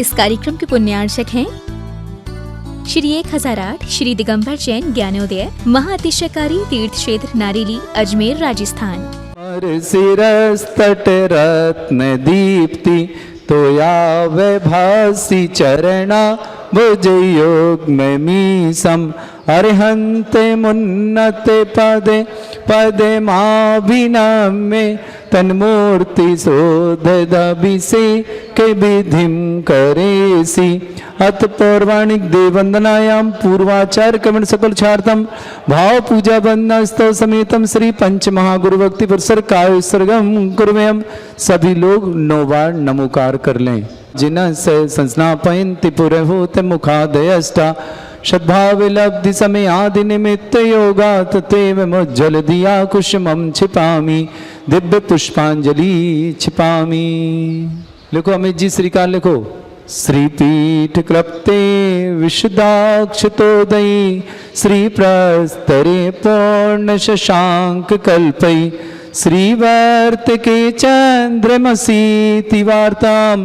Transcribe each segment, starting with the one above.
इस कार्यक्रम के पुण्यार्चक हैं श्री 1008 श्री दिगंबर जैन ज्ञानोदय महाअतिशयकारी तीर्थ क्षेत्र नारेली अजमेर राजस्थान। सिरस तट रत्न दीप्ति तोया वैभासी चरणा भुज योग में मीसम अरहंत मुन्नत पदे पदे माभिनम्ये तन्मूर्ति शोध दबिसे के विधिम करेसी अत पौराणिक देववंदनायाम पूर्वाचार कमन सकल छार्थम भाव पूजा वंदना स्तव समेतम श्री पंच महागुरु भक्ति पुरस्सर काय उत्सर्गम कुर्वयम। सभी लोग 9 बार नमोकार कर लें। जिन्ह से संस्नापयन्ति पुरहूत मुखादयष्टा सद्भाव लब्धि समय आदि निमित्त योगात तेव मुज्जल दिया कुसुमं छिपामी दिव्य पुष्पांजलि छिपामी। लिखो अमित जी श्रीकार लिखो। श्रीपीठ क्लप्ते विशुद्धाक्षतोदयी श्री प्रस्तरे पूर्ण शशांक कल्पई श्रीवर्त के चंद्रमसी वार्ताम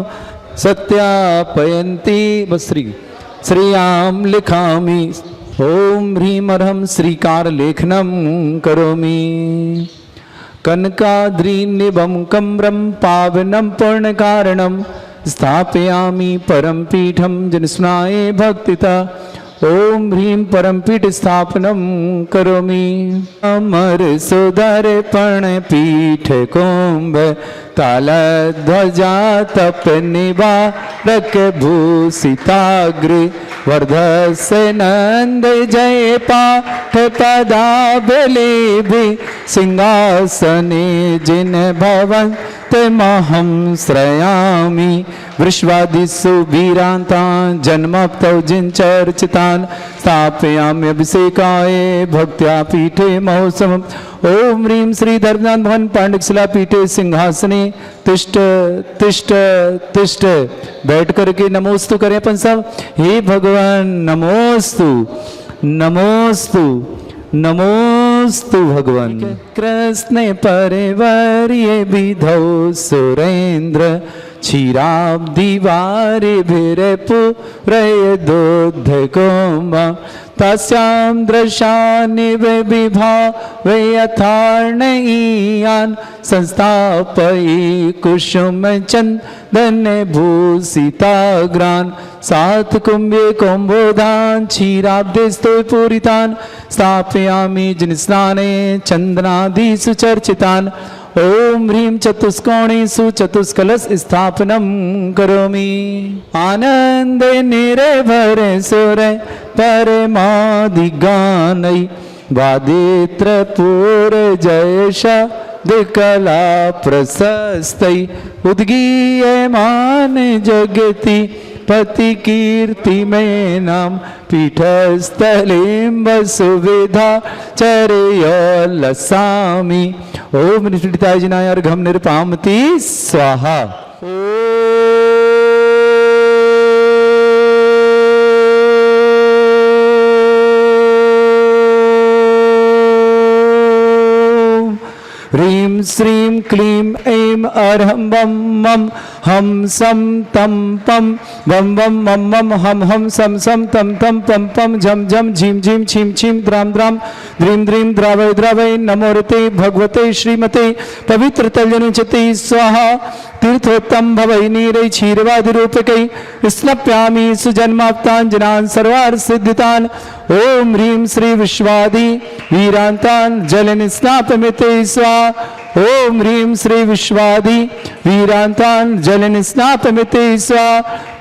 सत्यापयन्ति बश्री श्रियाम लिखामि ओम ह्रीम अर्हम श्रीकार लेखनम करोमि। कनकाद्रिनिभं कम्रं पावनं पूर्ण कारणं स्थापयामि परम पीठम जनस्नाये भक्तिता ओम ह्रीम परम पीठ स्थापनम करोमि। अमर सुधर पण पीठ कुंभ ताल ध्वजा तप निवारक भूषिताग्र वर्धस्य नंद जय पाठ पदावली सिंहासने जिन भवन तमहं श्रयामि वृषवादिषु वीरान्तान् जन्मप्तौ जिन चर्चितान् स्थापयामि अभिषेकाय भक्त्या पीठे महोत्सवम्। ओम ह्रीम श्री धर्मनाथ भवन पांडुशिला पीठे सिंहासने तिष्ठ तिष्ठ तिष्ठ। बैठ करके नमोस्तु करें अपन सब। हे भगवान नमोस्तु नमोस्तु नमोस्तु भगवान। कृष्ण परिवर्य विधौ सुरेंद्र क्षीराब्धि वारे भिरपुरय दोध कोमा तस्यां दृशानिव विभाव यथार्णयीयान् संस्थापयि कुसुम चंदन भूषिताग्रान् सात कुंभे कुंभोदान क्षीराब्धे स्तोय पूरितान् स्थापयामि जिनस्नाने चंदनादि सुचर्चितान्। ओम ह्रीम चतुष्कोणेषु चतुष्कलश स्थापनम करोमि। आनंद निर्भर सुर परमादिगानै वादित्र पूर जयश दिकला प्रशस्तै उद्गीयमान जगति पति कीर्ति में नाम पीठस्थलीं सुविधा चरयोल्लसामि। ओम निष्ठिताय जिनाय अर्घम निरपामति स्वाहा। ह्रीं श्रीं क्लीं ऐं अर्हं बम मम हम सम तम पम वम वम मम मम हम हम सम सम तम तम पम पम झम झम झीम झीम छीम छीम द्राम द्राम द्रीम द्रीम द्रावय द्रावय नमोरते भगवते श्रीमते पवित्र तल्यनुचते स्वाहा। तीर्थोत्तम भवै नीरै क्षीरवादि रूपकै स्नप्यामि सुजन्माप्ताञ्जनान् सर्वार्थ सिद्धितान्। ओम ह्रीं श्री विश्वादि वीरान्तान् जलन स्नापमिते स्वाहा। ओम ह्रीं श्री विश्वादि वीरान्तान् जलन स्नापमिते स्वाहा।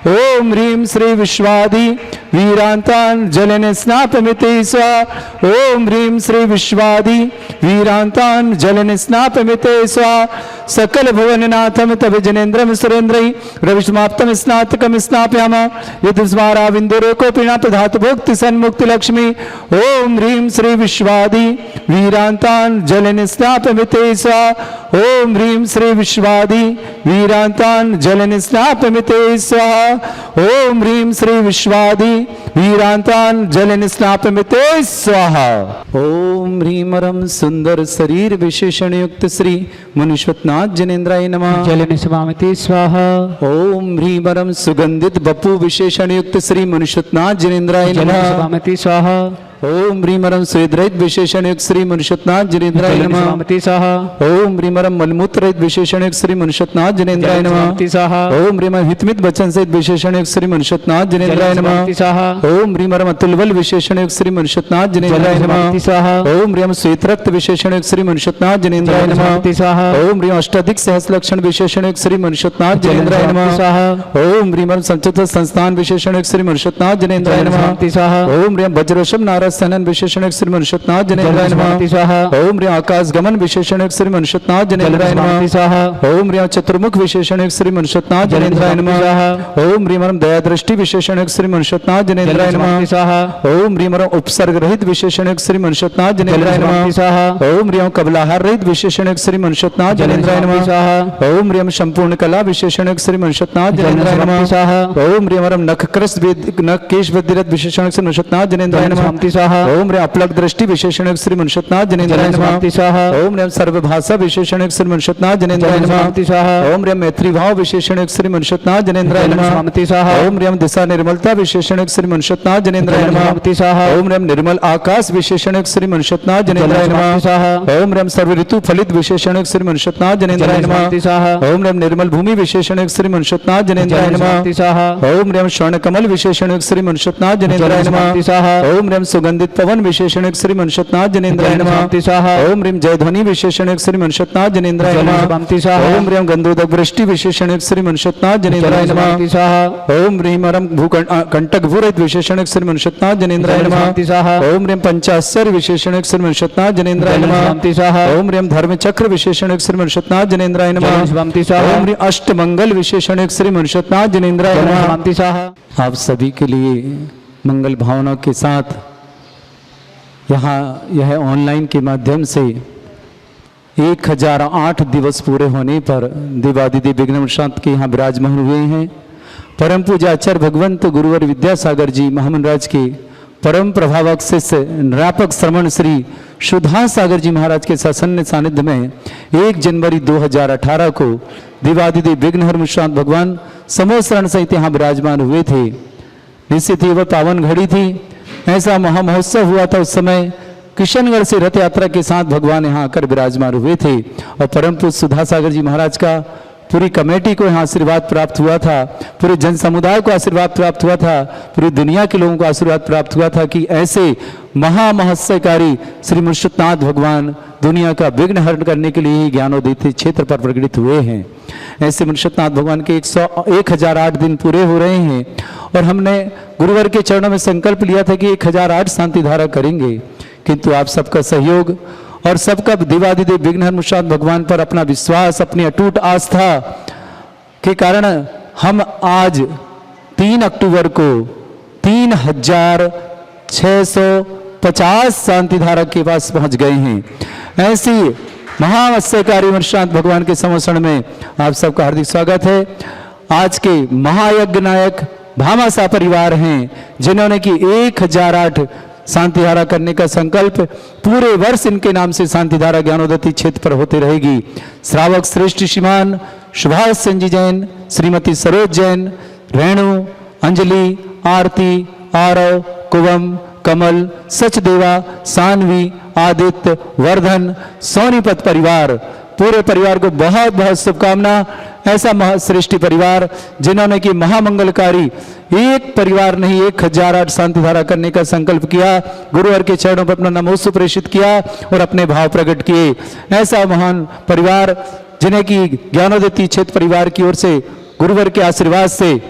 ओम ह्रीं श्री विश्वादि वीरान्तान् जलन स्नापमिते स्वाहा। ओम ह्रीं श्री विश्वादि वीरान्तान् जलन स्नापमिते स्वाहा। सकल भुवननाथम तव जनेन्द्रम सुरेन्द्रै रविसमाप्तम स्नातकम स्नापयामा यदुस्मारा विन्दुरो कोपिना प्रधातु भोक्ति सन्मुक्ति लक्ष्मी। ओम ह्रीं श्री विश्वादि वीरान्तान् जलन स्नापमिते स्वाहा। ओम ह्रीं श्री विश्वादि वीरान्तान् जलन स्नापमिते स्वाहा। ओम ह्रीं श्री विश्वादि वीरान्तान् जलन स्नापमिते स्वाहा। ओम ह्रीं रम सुंदर शरीर विशेषण युक्त श्री मुनीश्वत मुनिषुतनाथ जनेन्द्राय नमः। जल निस्वामिति स्वाहा। ओम ह्रीमरम सुगंधित बपु विशेषण युक्त श्री मुनिषुतनाथ जनेन्द्राय जल नमः। निस्वामिति स्वाहा। ओम ह्रीमरम स्वेदरहित विशेषण युक्त श्री मुनिषुतनाथ जनेन्द्राय जल नमः। निस्वामिति स्वाहा। ओम ह्रीमरम मलमूत्र रहित विशेषण युक्त श्री मुनिषुतनाथ जनेन्द्राय नमः। निस्वामिति स्वाहा। ओम ह्रीमरम हितमित वचन सहित विशेषण युक्त श्री मुनिषुतनाथ जनेन्द्राय नमः। निस्वामिति स्वाहा। ओम ह्रीमरम अतुलबल विशेषण युक्त श्री मुनिषुतनाथ जनेन्द्राय नमः। निस्वामिति स्वाहा। ओम ह्रीम श्वेतरक्त विशेषण युक्त श्री मुनिषुतनाथ जनेन्द्राय नमः। निस्वामिति स्वाहा। ओम ह्रीम अष्टाधिक सहस्र लक्षण विशेषण युक्त श्री मुनिषुतनाथ जनेन्द्राय नमः। स्वाहा। ओम ह्रीमरम संचित संस्थान विशेषण युक्त श्री मुनिषुतनाथ जनेन्द्राय नमः। निस्वामिति स्वाहा। ओम ह्रीम वज्रवशम नारद सनन विशेषण युक्त श्री मुनिषुतनाथ जनेन्द्राय नमः। निस्वामिति स्वाहा। ओम ह्रीम आकाश गमन विशेषण युक्त श्री मुनिषुतनाथ जनेन्द्राय निस्वामिति नमः। स्वाहा। ओम ह्रीम चतुर्मुख विशेषण युक्त श्री मुनिषुतनाथ जनेन्द्राय नमः। ओम ह्रीमरम दया दृष्टि विशेषण युक्त श्री मुनिषुतनाथ जनेन्द्राय निस्वामिति नमः। स्वाहा। ओम ह्रीमरम उपसर्ग रहित विशेषण युक्त श्री मुनिषुतनाथ जनेन्द्राय निस्वामिति नमः। स्वाहा। ओम ह्रीम कबलाहार रहित विशेषण युक्त श्री मुनिषुतनाथ जनेन्द्राय निस्वामिति नमः। स्वाहा। ओम ह्रीम संपूर्ण कला विशेषण युक्त श्री मुनिषुतनाथ जनेन्द्राय निस्वामिति नमः। स्वाहा। ओम ह्रीमरम नख क्रस नख केश वृद्धिरत विशेषण युक्त श्री मुनिषुतनाथ जनेन्द्राय नमः। निस्वामिति स्वाहा। ओम ह्रीम अपलक दृष्टि विशेषण युक्त श्री मुनिषुतनाथ जनेन्द्राय नमः। निस्वामिति स्वाहा। ओम ह्रीम सर्वभाषा विशेषण युक्त श्री मुनिषुतनाथ जनेन्द्राय नमः। निस्वामिति स्वाहा। ओम ह्रीम मैत्री भाव विशेषण युक्त श्री मुनिषुतनाथ जनेन्द्राय नमः। निस्वामिति स्वाहा। ओम ह्रीम दिशा निर्मलता विशेषण युक्त श्री मुनिषुतनाथ जनेन्द्राय नमः। निस्वामिति स्वाहा। ओम ह्रीम निर्मल आकाश विशेषण युक्त श्री मुनिषुतनाथ जनेन्द्राय निस्वामिति नमः। स्वाहा। ओम ह्रीम सर्व ऋतु फलित विशेषण युक्त श्री मुनिषुतनाथ जनेन्द्राय नमः। निस्वामिति स्वाहा। ओम ह्रीम निर्मल भूमि विशेषण युक्त श्री मुनिषुतनाथ जनेन्द्राय नमः। निस्वामिति स्वाहा। ओम ह्रीम स्वर्ण कमल विशेषण युक्त श्री मुनिषुतनाथ जनेन्द्राय निस्वामिति नमः। स्वाहा। ओम ह्रीम सुगंधित पवन विशेषण युक्त श्री मुनिषुतनाथ जनेन्द्राय नमः। निस्वामिति स्वाहा। ओम ह्रीम जयध्वनि विशेषण युक्त श्री मुनिषुतनाथ जनेन्द्राय नमः। निस्वामिति स्वाहा। ओम ह्रीम गंधोदक वृष्टि विशेषण युक्त श्री मुनिषुतनाथ जनेन्द्राय नमः। निस्वामिति स्वाहा। ओम ह्रीम हरम कंटक भूरहित विशेषण युक्त श्री मुनिषुतनाथ जनेन्द्राय नमः। निस्वामिति स्वाहा। ओम ह्रीम पंचाश्चर्य विशेषण युक्त श्री मुनिषुतनाथ जनेन्द्राय नमः। निस्वामिति स्वाहा। ओम ह्रीम धर्म चक्र विशेषण युक्त श्री मुनिषुतनाथ जनेन्द्राय नमः। निस्वामिति स्वाहा। ओम ह्रीम अष्टमंगल विशेषण युक्त श्री मुनिषुतनाथ जनेन्द्राय नमः। निस्वामिति स्वाहा। आप सभी के लिए मंगल भावना के साथ यहाँ यह ऑनलाइन के माध्यम से 1008 दिवस पूरे होने पर देवादिदेव विघ्न शांत के यहाँ विराजमान हुए हैं। परम पूज्य आचार्य भगवंत गुरुवर विद्यासागर जी महामंडराज के परम प्रभावक शिष्य निरापक श्रमण श्री सुधा सागर जी महाराज के ससन्न सानिध्य में 1 जनवरी 2018 को देवादिदेव विघ्नहर शांत भगवान समूह शरण सहित यहाँ विराजमान हुए थे। निश्चित ही वह पावन घड़ी थी। ऐसा महामहोत्सव हुआ था। उस समय किशनगढ़ से रथ यात्रा के साथ भगवान यहाँ आकर विराजमान हुए थे और परम पूज्य सुधा सागर जी महाराज का पूरी कमेटी को यहाँ आशीर्वाद प्राप्त हुआ था, पूरे जन समुदाय को आशीर्वाद प्राप्त हुआ था, पूरी दुनिया के लोगों को आशीर्वाद प्राप्त हुआ था कि ऐसे महामहत्सयकारी श्री मुनिषुतनाथ भगवान दुनिया का विघ्न हरण करने के लिए ही ज्ञानोदय क्षेत्र पर प्रकटित हुए हैं। ऐसे मुनिषुतनाथ भगवान के 1008 दिन पूरे हो रहे हैं और हमने गुरुवर के चरणों में संकल्प लिया था कि 1008 शांति धारा करेंगे, किंतु आप सबका सहयोग और सबका देवादिदेव विघ्नहर मुनिषुतनाथ भगवान पर अपना विश्वास, अपनी अटूट आस्था के कारण हम आज 3 अक्टूबर को 3650 शांति धारा के पास पहुंच गए हैं। ऐसी महामत्स्यकारी मुनिषुतनाथ भगवान के समर्षण में आप सबका हार्दिक स्वागत है। आज के महायज्ञ नायक भामाशाह परिवार हैं जिन्होंने की 1008 शांति धारा करने का संकल्प, पूरे वर्ष इनके नाम से शांति धारा ज्ञानोदय क्षेत्र पर होती रहेगी। श्रावक श्रेष्ठ श्रीमान सुभाष सिंह जी जैन, श्रीमती सरोज जैन, रेणु, अंजलि, आरती, आरव, कुवम, कमल, सचदेवा, सानवी, आदित्य, वर्धन, सोनीपत परिवार, पूरे परिवार को बहुत बहुत शुभकामना। ऐसा महाश्रेष्ठी परिवार जिन्होंने की महामंगलकारी एक परिवार नहीं 1008 शांति धारा करने का संकल्प किया, गुरुवर के चरणों पर अपना नमोस्तु प्रेषित किया और अपने भाव प्रकट किए। ऐसा महान परिवार जिन्हें की ज्ञानोदय क्षेत्र परिवार की ओर से गुरुवर के आशीर्वाद से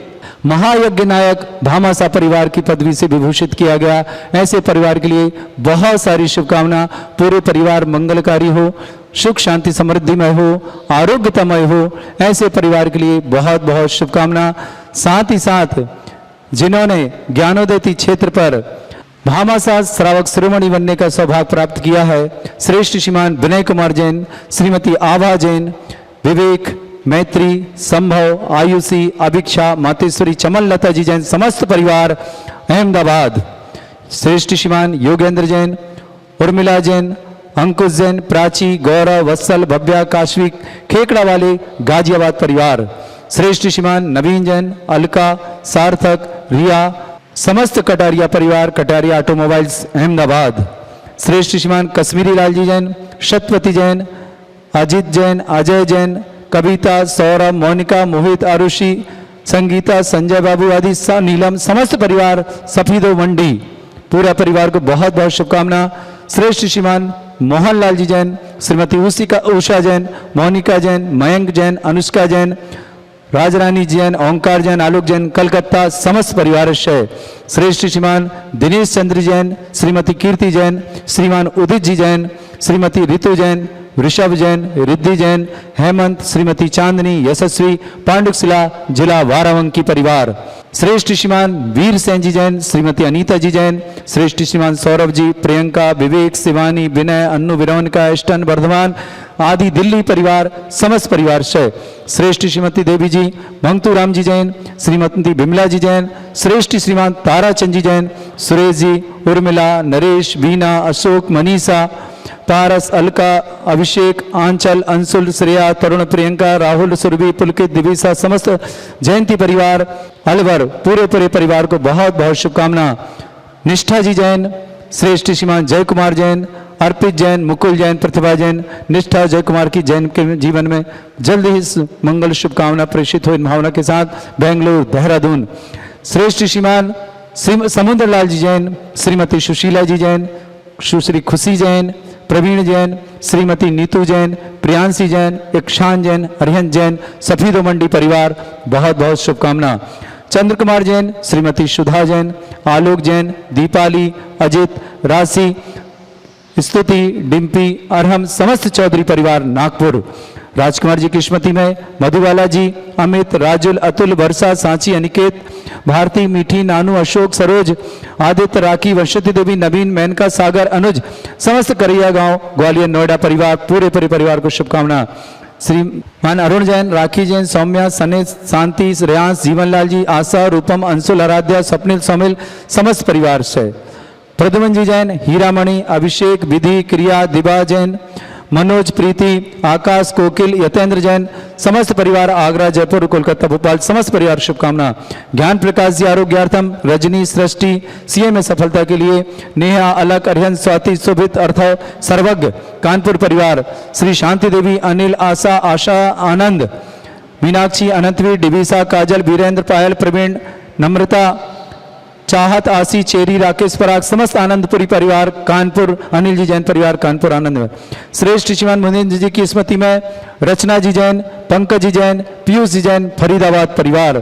महायज्ञ नायक भामाशाह परिवार की पदवी से विभूषित किया गया। ऐसे परिवार के लिए बहुत सारी शुभकामना। पूरे परिवार मंगलकारी हो, सुख शांति समृद्धिमय हो, आरोग्यमय हो, ऐसे परिवार के लिए बहुत बहुत शुभकामना। साथ ही साथ जिन्होंने ज्ञानोदय क्षेत्र पर भामाशाह श्रावक शिरोमणि बनने का सौभाग्य प्राप्त किया है, श्रेष्ठ श्रीमान विनय कुमार जैन, श्रीमती आभा जैन, विवेक, मैत्री, संभव, आयुषी, अभिक्षा, मातेश्वरी, चमन लता जी जैन, समस्त परिवार अहमदाबाद, श्रेष्ठ श्रीमान योगेंद्र जैन, उर्मिला जैन, अंकुश जैन, प्राची, गौरव, वत्सल, भव्या, काश्वी, खेकड़ा वाले गाजियाबाद परिवार, श्रेष्ठ श्रीमान नवीन जैन, अलका, सार्थक, रिया, समस्त कटारिया परिवार, कटारिया ऑटोमोबाइल्स अहमदाबाद, श्रेष्ठ श्रीमान कश्मीरी लाल जी जैन, शतपति जैन, अजित जैन, अजय जैन, कविता, सौरभ, मोनिका, मोहित, आरुषि, संगीता, संजय बाबू आदि नीलम, समस्त परिवार सफीदो मंडी, पूरा परिवार को बहुत बहुत शुभकामना। श्रेष्ठ श्रीमान मोहनलाल जी जैन, श्रीमती उषा जैन, मोनिका जैन, मयंक जैन, अनुष्का जैन, राजरानी जैन, ओंकार जैन, आलोक जैन, कलकत्ता, समस्त परिवार से श्रेष्ठ श्रीमान दिनेश चंद्र जैन, श्रीमती कीर्ति जैन, श्रीमान उदित जी जैन, श्रीमती रितु जैन, ऋषभ जैन, रिद्धि जैन, हेमंत, श्रीमती चांदनी, यशस्वी, पांडुकशिला, जिला वारावंकी परिवार, श्रेष्ठ श्रीमान वीर सेन जी जैन, श्रीमती अनीता जी जैन, श्रेष्ठ श्रीमान सौरभ जी, प्रियंका, विवेक, शिवानी, विनय, अन्नू, विरोनिका, एस्टन, वर्धमान आदि दिल्ली परिवार, समस्त परिवार से श्रेष्ठ श्रीमती देवी जी, भंगतू राम जी जैन, श्रीमती बिमला जी जैन, श्रेष्ठ श्रीमान ताराचंद जी जैन, सुरेश जी, उर्मिला, नरेश, वीना, अशोक, मनीषा, पारस, अलका, अभिषेक, आंचल, अंशुल, श्रेया, तरुण, प्रियंका, राहुल, सुरभि, पुलकित, दिविसा, समस्त जयंती परिवार, अलवर, पूरे परिवार को बहुत बहुत शुभकामना। निष्ठा जी जैन, श्रेष्ठ श्रीमान जय कुमार जैन, अर्पित जैन, मुकुल जैन, प्रतिभा जैन, निष्ठा जय कुमार की जैन के जीवन में जल्द ही इस मंगल शुभकामना प्रेषित हो इन भावना के साथ। बेंगलुरु, देहरादून, श्रेष्ठ श्रीमान समुद्र लाल जी जैन, श्रीमती सुशीला जी जैन, सुश्री खुशी जैन, प्रवीण जैन, श्रीमती नीतू जैन, प्रियांशी जैन, इक्षान जैन, अरिहंत जैन, सफीदो मंडी परिवार, बहुत बहुत शुभकामना। चंद्र कुमार जैन, श्रीमती सुधा जैन, आलोक जैन, दीपाली, अजित, राशि, स्तुति, डिम्पी, अरहम, समस्त चौधरी परिवार नागपुर, राजकुमार जी किस्मती में, मधुबाला जी, अमित, राजुल, अतुल, वर्षा, सांची, अनिकेत, भारती, मीठी, नानू, अशोक, सरोज, आदित्य, राखी, वंशती देवी, नवीन, मेनका, सागर, अनुज, समस्त करैया गांव, ग्वालियर, नोएडा परिवार, पूरे परिवार को शुभकामना। श्रीमान अरुण जैन, राखी जैन, सौम्या, सनेश, शांति, रेयांश, जीवनलाल जी, आशा, रूपम, अंशुल, आराध्या, स्वप्निल, सोमिल, समस्त परिवार से प्रद्युमन जी जैन, हीरामणि, अभिषेक, विधि, क्रिया, दिबा जैन, मनोज, प्रीति, आकाश, कोकिल, यतेंद्र जैन, समस्त परिवार, आगरा, जयपुर, कोलकाता, भोपाल, समस्त परिवार शुभकामना। ज्ञान प्रकाश जी आरोग्यार्थम, रजनी, सृष्टि, सीए में सफलता के लिए, नेहा, अलक, अरिहंत, स्वाति, शोभित, अर्थ, सर्वज्ञ, कानपुर परिवार, श्री शांति देवी, अनिल, आशा, आशा, आनंद, मीनाक्षी, अनंतवीर, डिविसा, काजल, वीरेंद्र, पायल, प्रवीण, नम्रता, चाहत, आशी, चेरी, राकेश, पराग, समस्त आनंदपुरी परिवार, कानपुर, अनिल जी जैन परिवार, कानपुर आनंद में, श्रेष्ठ श्रीमान मुनिंद्र जी की स्मृति में, रचना जी जैन, पंकज जी जैन, पीयूष जी जैन, फरीदाबाद परिवार,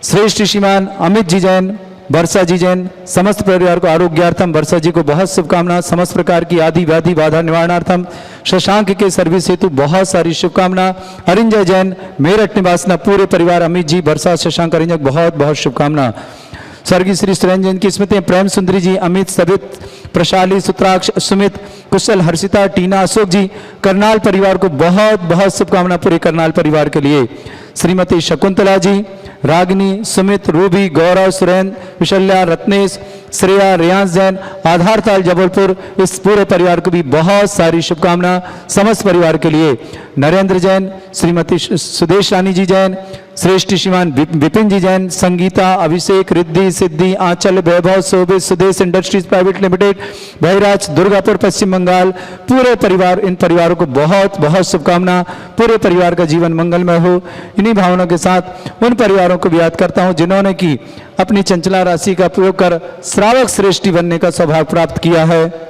श्रेष्ठ श्रीमान अमित जी जैन, वर्षा जी जैन, समस्त परिवार को आरोग्यार्थम, वर्षा जी को बहुत शुभकामना, समस्त प्रकार की आदि व्याधि बाधा निवारणार्थम, शशांक के सर्विस हेतु बहुत सारी शुभकामना। अरिंजय जैन, मेरठ निवासना, पूरे परिवार, अमित जी, वर्षा, शशांक, अरिंजय, बहुत बहुत शुभकामना। स्वर्गीय श्री सुरेंद्र जैन की स्मृति, प्रेम सुंदरी जी, अमित, सबित, प्रशाली, सुत्राक्ष, सुमित, कुशल, हर्षिता, टीना, अशोक जी, करनाल परिवार को बहुत बहुत शुभकामना, पूरे करनाल परिवार के लिए। श्रीमती शकुंतला जी, रागिनी, सुमित, रूबी, गौरव, सुरेंद्र, विशल्या, रत्नेश, श्रेया, रेयांश जैन, आधारताल, जबलपुर, इस पूरे परिवार को भी बहुत सारी शुभकामना, समस्त परिवार के लिए। नरेंद्र जैन, श्रीमती सुदेश रानी जी जैन, श्रेष्ठ श्रीमान Vipin ji Jain, Sangeeta, Abhishek, Riddhi, Siddhi, Anchal, Vaibhav, Shobhit, Sudesh industries private limited, Bahraj, Durgapur, Paschim Bengal, पूरे परिवार, इन परिवारों को बहुत बहुत शुभकामना, पूरे परिवार का जीवन मंगलमय हो। इन्हीं भावनाओं के साथ उन परिवारों को भी याद करता हूं जिन्होंने की अपनी चंचला राशि का प्रयोग कर श्रावक श्रेष्ठी बनने का सौभाग्य प्राप्त किया है।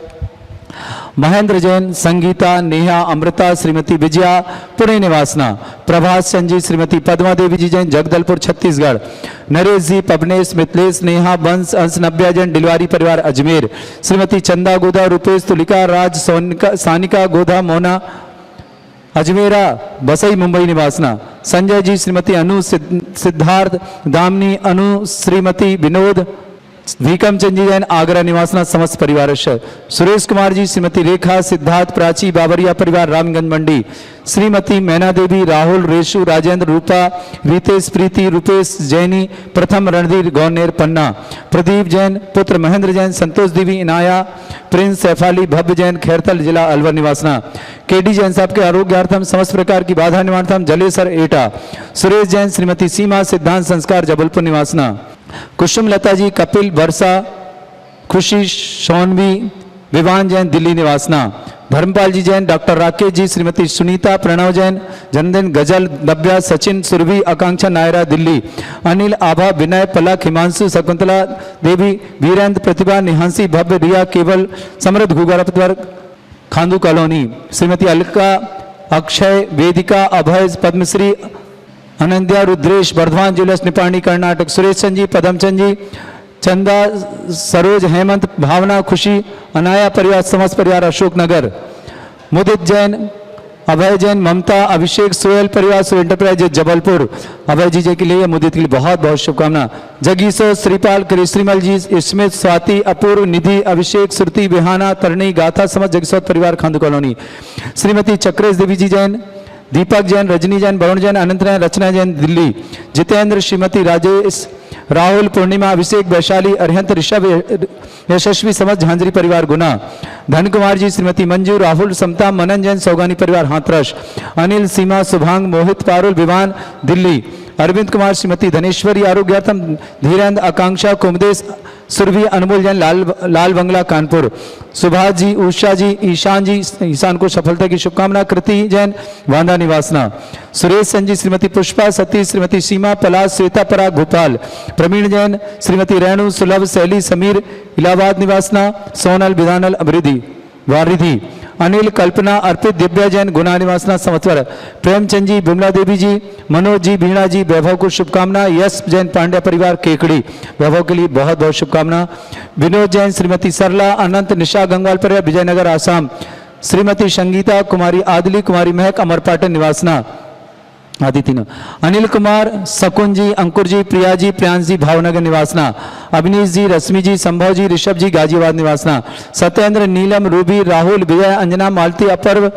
महेंद्र जैन, संगीता, नेहा, अमृता, श्रीमती विजया, पुणे निवासना, प्रभास चंद जी, श्रीमती पद्मा देवी जी जैन, जगदलपुर, छत्तीसगढ़, नरेश जी, पवनेश, मिथिलेश, नेहा, बंस, अंश, नब्या जैन, डिलवारी परिवार, अजमेर, श्रीमती चंदा गोदा, रूपेश, तुलिका, राज, सोनिका, सानिका गोदा, मोना, अजमेरा, बसई, मुंबई निवासना, संजय जी, श्रीमती अनु, सिद्धार्थ, दामनी, अनु, श्रीमती विनोद, भीकम चंद जी जैन आगरा निवासना समस्त परिवार सुरेश कुमार जी, श्रीमती रेखा, सिद्धार्थ, प्राची, बाबरिया परिवार रामगंज मंडी, श्रीमती मैना देवी, राहुल, रेशु, राजेंद्र, रूपा, रितेश, प्रीति, रूपेश जैनी, प्रथम रणधीर गौनेर पन्ना, प्रदीप जैन, पुत्र महेंद्र जैन, संतोष देवी, इनाया, प्रिंस, सैफाली, भव्य जैन, खैरतल जिला अलवर निवासना, केडी जैन साहब के आरोग्यार्थम समस्त प्रकार की बाधा निवारणार्थम जलेसर एटा, सुरेश जैन, श्रीमती सीमा, सिद्धांत संस्कार जबलपुर निवासना, कुसुम लता जी, कपिल, वर्षा, खुशी, शौनवी, विवान जैन दिल्ली निवासना, धर्मपाल जी जैन, डॉक्टर राकेश जी, श्रीमती सुनीता, प्रणव जैन, जन्मदिन गजल, नव्या, सचिन, सुरभि, आकांक्षा नायरा दिल्ली, अनिल, आभा, विनय, पलक, हिमांशु, शकुंतला देवी, वीरेंद्र, प्रतिभा, निहांसी, भव्य, रिया, केवल, समृद्ध भूगर्भ खांदू कॉलोनी, श्रीमती अलका, अक्षय, वेदिका, अभय, पद्मश्री, अनंत्या, रुद्रेश, वर्धमान ज्वेलर्स, निपाणी कर्नाटक, सुरेश चंद जी, पदमचंद जी, चंदा, सरोज, हेमंत, भावना, खुशी, अनाया परिवार समस्त परिवार अशोकनगर, मुदित जैन, अभय जैन, ममता, अभिषेक, सोहेल परिवार सो एंटरप्राइज जबलपुर, अभय जी के लिए मुदित के लिए बहुत बहुत शुभकामना, जगीसो, श्रीपाल, कृष्णमल जी, स्मित, स्वाति, अपूर्व, निधि, अभिषेक, श्रुति, बिहाना, तरणी, गाथा समस्त जगीसो परिवार खांदू कॉलोनी, श्रीमती चक्रेश देवी जी जैन, दीपक जैन, रजनी जैन, वरुण जैन, अनंत जैन, रचना जैन दिल्ली, जितेंद्र, श्रीमती राजेश, राहुल, पूर्णिमा, अभिषेक, वैशाली, अरिहंत, ऋषभ, यशस्वी समस्त झांझरी परिवार गुना, धन कुमार जी, श्रीमती मंजू, राहुल, समता, मनन जैन, सौगानी परिवार हाथरस, अनिल, सीमा, शुभांग, मोहित, पारुल, विवान दिल्ली, अरविंद कुमार, श्रीमती धनेश्वरी, आरोग्यार्थम, धीरेन्द्र, आकांक्षा, कुमदेश, सुरभि, अनमोल जैन, लाल बंगला कानपुर, सुभाष जी, उषा जी, ईशान जी, ईशान को सफलता की शुभकामना, कृति जैन, वांदा निवासना, सुरेश संजी, श्रीमती पुष्पा, सतीश, श्रीमती सीमा, पलाश, श्वेता पराग, भोपाल, प्रवीण जैन, श्रीमती रेणु, सुलभ, शैली, समीर, इलाहाबाद निवासना, सोनल, विधानल, अमृधि, वारिधि, अनिल, कल्पना, अर्पित, दिव्या जैन, गुना निवासना संवत्सर, प्रेमचंद जी, बिमला देवी जी, मनोज जी, बीणा जी, वैभव को शुभकामना, यश जैन, पांड्या परिवार केकड़ी, वैभव के लिए बहुत बहुत शुभकामना, विनोद जैन, श्रीमती सरला, अनंत, निशा गंगवाल परिवार विजयनगर आसाम, श्रीमती संगीता, कुमारी आदली, कुमारी महक, अमरपाटन निवासना आदि तीनों, अनिल कुमार, शकुन जी, अंकुर जी, प्रिया जी, प्रियांश जी, भावनगर निवासना, अवनीश जी, रश्मि जी, संभव जी, ऋषभ जी, गाजियाबाद निवासना, सत्येंद्र, नीलम, रूबी, राहुल, विजय, अंजना, मालती, अपर्व,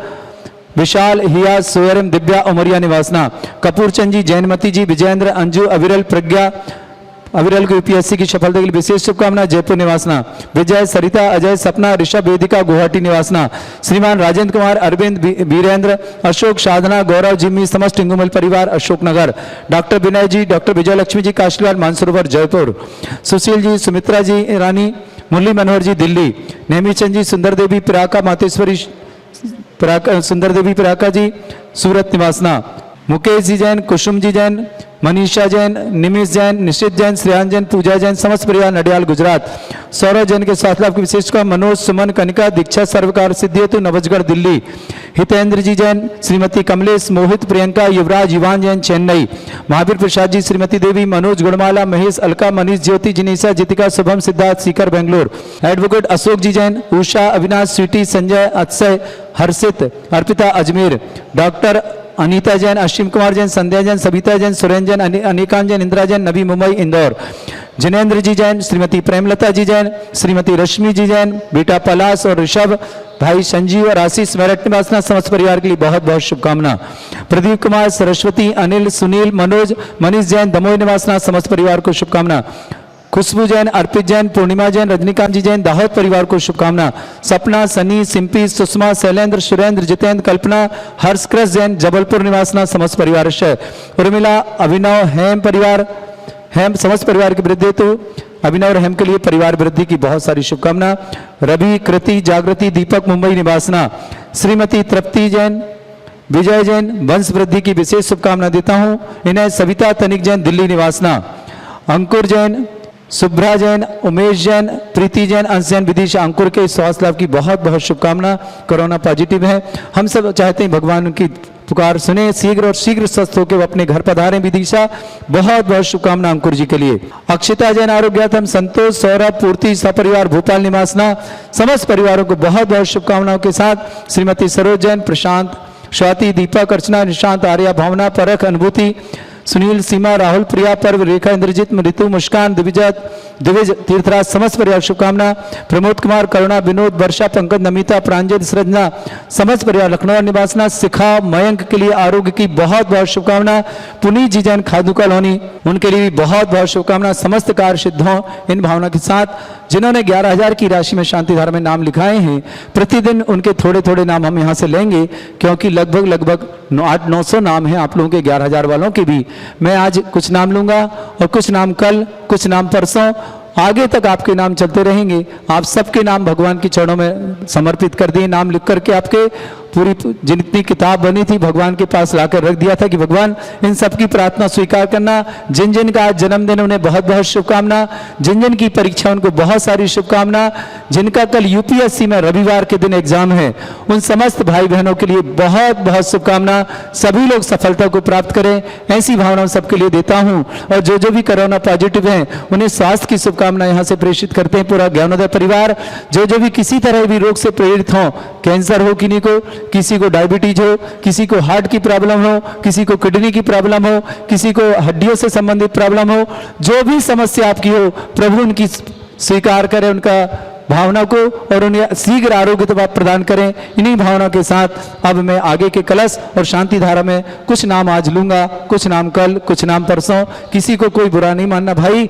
विशाल, हिया, सोयरम, दिव्या, उमरिया निवासना, कपूर चंद जी, जैनमती जी, विजयेंद्र, अंजू, अविरल, प्रज्ञा, अविरल को यूपीएससी की सफलता के लिए विशेष शुभकामना, जयपुर निवासना, विजय, सरिता, अजय, सपना, ऋषभ, वेदिका, गुवाहाटी निवासना, श्रीमान राजेंद्र कुमार, अरविंद, वीरेंद्र, अशोक, साधना, गौरव, जिम्मी, समस्त टिंगुमल परिवार अशोकनगर, डॉक्टर विनय जी, डॉक्टर विजय लक्ष्मी जी, काशीवाल, मानसरोवर जयपुर, सुशील जी, सुमित्रा जी, रानी, मुरली मनोहर जी दिल्ली, नेमीचंद जी, सुंदर देवी, पिराका, मातेश्वरी, सुंदर देवी पिराका जी, सूरत निवासना, मुकेश जी जैन, कुसुम जी जैन, मनीषा जैन, निमिष जैन, निशित जैन, श्रेयान जैन, पूजा जैन, समस्त परिवार नडियाल गुजरात, सौरभ जैन के स्वास्थ्य लाभ की विशेषता, मनोज, सुमन, कनिका, दीक्षा, सर्वकार सिद्धि हेतु नवजगढ़ दिल्ली, हितेंद्र जी जैन, श्रीमती कमलेश, मोहित, प्रियंका, युवराज, युवान जैन चेन्नई, महावीर प्रसाद जी, श्रीमती देवी, मनोज, गुणमाला, महेश, अलका, मनीष, ज्योति, जिनीसा, जितिका, शुभम, सिद्धार्थ, सीकर, बेंगलोर, एडवोकेट अशोक जी जैन, उषा, अविनाश, स्वीटी, संजय, अक्षय, हर्षित, अर्पिता, अजमेर, डॉक्टर अनीता जैन, अश्विन कुमार जैन, संध्या जैन, सविता जैन, सुरेंद्र जैन, अनिकांत जैन, इंदिरा जैन, नबी, मुंबई, इंदौर, जिनेन्द्र जी जैन, श्रीमती प्रेमलता जी जैन, श्रीमती रश्मि जी जैन, बेटा पलाश और ऋषभ, भाई संजीव और आशीष, मेरठ निवासना, समस्त परिवार के लिए बहुत बहुत शुभकामना, प्रदीप कुमार, सरस्वती, अनिल, सुनील, मनोज, मनीष जैन, दमोह निवासना, समस्त परिवार को शुभकामना, खुशबू जैन, अर्पित जैन, पूर्णिमा जैन, रजनीकांत जी जैन, दाहोद परिवार को शुभकामना, सपना, सनी, सिंपी, सुषमा, शैलेंद्र, सुरेंद्र, जितेंद्र, कल्पना, हर्षकृष जैन, जबलपुर निवासना, समस्त परिवार, उर्मिला, अभिनव, हेम परिवार, हेम समस्त परिवार की वृद्धि हेतु अभिनव और हेम के लिए परिवार वृद्धि की बहुत सारी शुभकामना, रवि, कृति, जागृति, दीपक, मुंबई निवासना, श्रीमती तृप्ति जैन, विजय जैन, वंश वृद्धि की विशेष शुभकामना देता हूँ इन्हें, सविता, तनिक जैन, दिल्ली निवासना, अंकुर जैन, शुभ्रा जैन, उमेश जैन, प्रीति जैन, अंश जैन, विदिशा, अंकुर के स्वास्थ्य लाभ की बहुत बहुत शुभकामना, कोरोना पॉजिटिव है, हम सब चाहते हैं भगवान की पुकार सुने, शीघ्र और शीघ्र स्वस्थ होकर वो अपने घर पधारें, विदिशा, बहुत बहुत शुभकामना अंकुर जी के लिए, अक्षिता जैन, आरोग्यार्थम, संतोष, सौरभ, पूर्ति, सपरिवार, भोपाल निवासना, समस्त परिवारों को बहुत बहुत शुभकामनाओं के साथ, श्रीमती सरोज जैन, प्रशांत, स्वाति, दीपक, अर्चना, निशांत, आर्या, भावना, परख, अनुभूति, सुनील, सीमा, राहुल, प्रिया, पर्व, रेखा, इंद्रजीत, ऋतु, मुस्कान, दिविज, तीर्थराज, समस्त परिवार शुभकामना। प्रमोद कुमार, करुणा, विनोद, वर्षा, पंकज, नमिता, प्रांजल, सृजना, समस्त परिवार लखनऊ निवासना, शिखा, मयंक के लिए आरोग्य की बहुत बहुत शुभकामना। पुनीत जी जैन, खादू कॉलोनी, उनके लिए भी बहुत बहुत शुभकामना। समस्त कार्य सिद्ध हों इन भावना के साथ। जिन्होंने 11,000 की राशि में शांति धारा में नाम लिखाए हैं, प्रतिदिन उनके थोड़े थोड़े नाम हम यहाँ से लेंगे, क्योंकि लगभग 800-900 नाम हैं आप लोगों के 11,000 वालों के भी। मैं आज कुछ नाम लूंगा और कुछ नाम कल, कुछ नाम परसों, आगे तक आपके नाम चलते रहेंगे। आप सबके नाम भगवान के चरणों में समर्पित कर दिए। नाम लिख करके आपके पूरी जितनी किताब बनी थी भगवान के पास लाकर रख दिया था कि भगवान इन सब की प्रार्थना स्वीकार करना। जिन जिन का आज जन्मदिन उन्हें बहुत बहुत शुभकामना। जिन जिन की परीक्षा उनको बहुत सारी शुभकामना। जिनका कल यूपीएससी में रविवार के दिन एग्जाम है, उन समस्त भाई बहनों के लिए बहुत बहुत शुभकामना। सभी लोग सफलता को प्राप्त करें, ऐसी भावना सबके लिए देता हूं। और जो जो भी कोरोना पॉजिटिव हैं उन्हें स्वास्थ्य की शुभकामना यहां से प्रेषित करते हैं पूरा ज्ञानोदय परिवार। जो जो भी किसी तरह भी रोग से प्रेरित हों, कैंसर हो किन्हीं को, किसी को डायबिटीज हो, किसी को हार्ट की प्रॉब्लम हो, किसी को किडनी की प्रॉब्लम हो, किसी को हड्डियों से संबंधित प्रॉब्लम हो, जो भी समस्या आपकी हो, प्रभु उनकी स्वीकार करें उनका भावना को और उन्हें शीघ्र आरोग्य प्रदान करें। इन्हीं भावना के साथ अब मैं आगे के कलश और शांति धारा में कुछ नाम आज लूंगा, कुछ नाम कल, कुछ नाम परसों। किसी को कोई बुरा नहीं मानना भाई।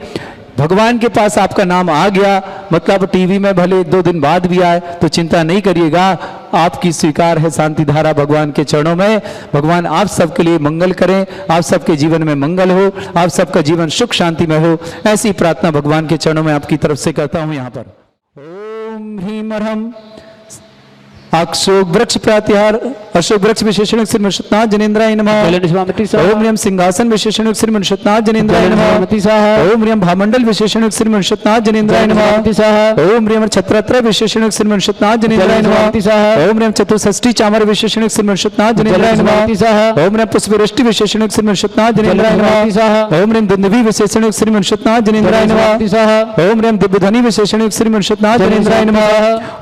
भगवान के पास आपका नाम आ गया, मतलब टीवी में भले 1-2 दिन बाद भी आए तो चिंता नहीं करिएगा, आपकी स्वीकार है शांति धारा भगवान के चरणों में। भगवान आप सबके लिए मंगल करें, आप सबके जीवन में मंगल हो, आप सबका जीवन सुख शांति में हो, ऐसी प्रार्थना भगवान के चरणों में आपकी तरफ से करता हूं। यहाँ पर ओम ह्रीम अर्हम अशोक वृक्ष प्रत्याहार, अशोक वृक्ष विशेषण श्री मनुष्यनाथ जनेन्द्राय नमः। ओम ह्रीम सिंहासन विशेषण श्री मनुष्यनाथ जनेन्द्राय नमः। ओम ह्रीम भामंडल विशेषण श्री मनुष्यनाथ जनेन्द्राय नमः। ओम ह्रीम छत्रत्र विशेषण श्री मनुष्यनाथ जनेन्द्राय नमः। ओम ह्रीम चतुष्षष्ठी चामर विशेषण श्री मनुष्यनाथ जनेन्द्राय नमः। ओम ह्रीम पुष्पवृष्टि विशेषण श्री मनुष्यनाथ जनेन्द्राय नमः। ओम ह्रीम दुंदुभि विशेषण श्री मनुष्यनाथ जनेन्द्राय नमः। ओम ह्रीम दिव्यध्वनि विशेषण श्री मनुष्यनाथ जनेन्द्राय नमः।